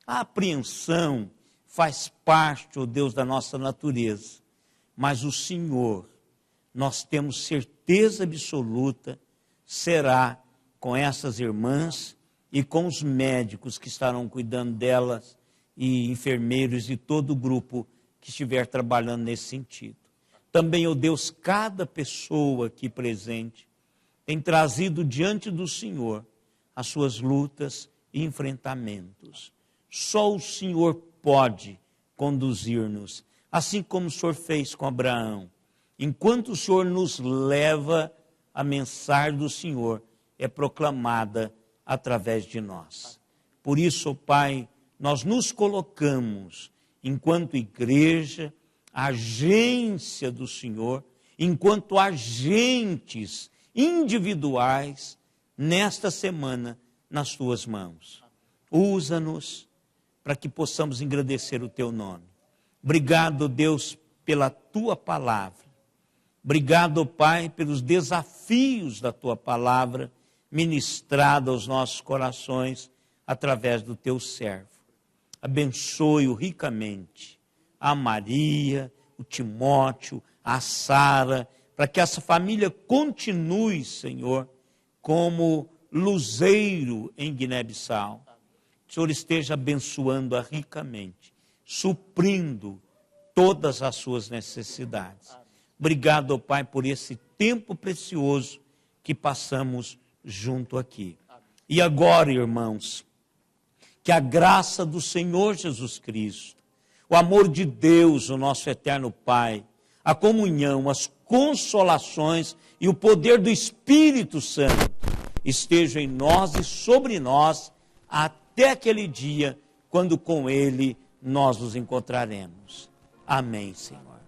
A apreensão faz parte, ó Deus, da nossa natureza, mas o Senhor, nós temos certeza absoluta, será com essas irmãs e com os médicos que estarão cuidando delas e enfermeiros e todo o grupo que estiver trabalhando nesse sentido. Também, ó Deus, cada pessoa aqui presente tem trazido diante do Senhor as suas lutas e enfrentamentos. Só o Senhor pode conduzir-nos, assim como o Senhor fez com Abraão. Enquanto o Senhor nos leva, a mensagem do Senhor é proclamada através de nós. Por isso, ó Pai, nós nos colocamos, enquanto igreja, agência do Senhor, enquanto agentes individuais, nesta semana, nas tuas mãos. Usa-nos para que possamos engrandecer o teu nome. Obrigado, Deus, pela tua palavra. Obrigado, Pai, pelos desafios da tua palavra ministrada aos nossos corações através do teu servo. Abençoe-o ricamente, a Maria, o Timóteo, a Sara, para que essa família continue, Senhor, como luzeiro em Guiné-Bissau. O Senhor esteja abençoando-a ricamente, suprindo todas as suas necessidades. Obrigado, Pai, por esse tempo precioso que passamos junto aqui. E agora, irmãos, que a graça do Senhor Jesus Cristo, o amor de Deus, o nosso eterno Pai, a comunhão, as consolações e o poder do Espírito Santo estejam em nós e sobre nós até aquele dia, quando com Ele nós nos encontraremos. Amém, Senhor.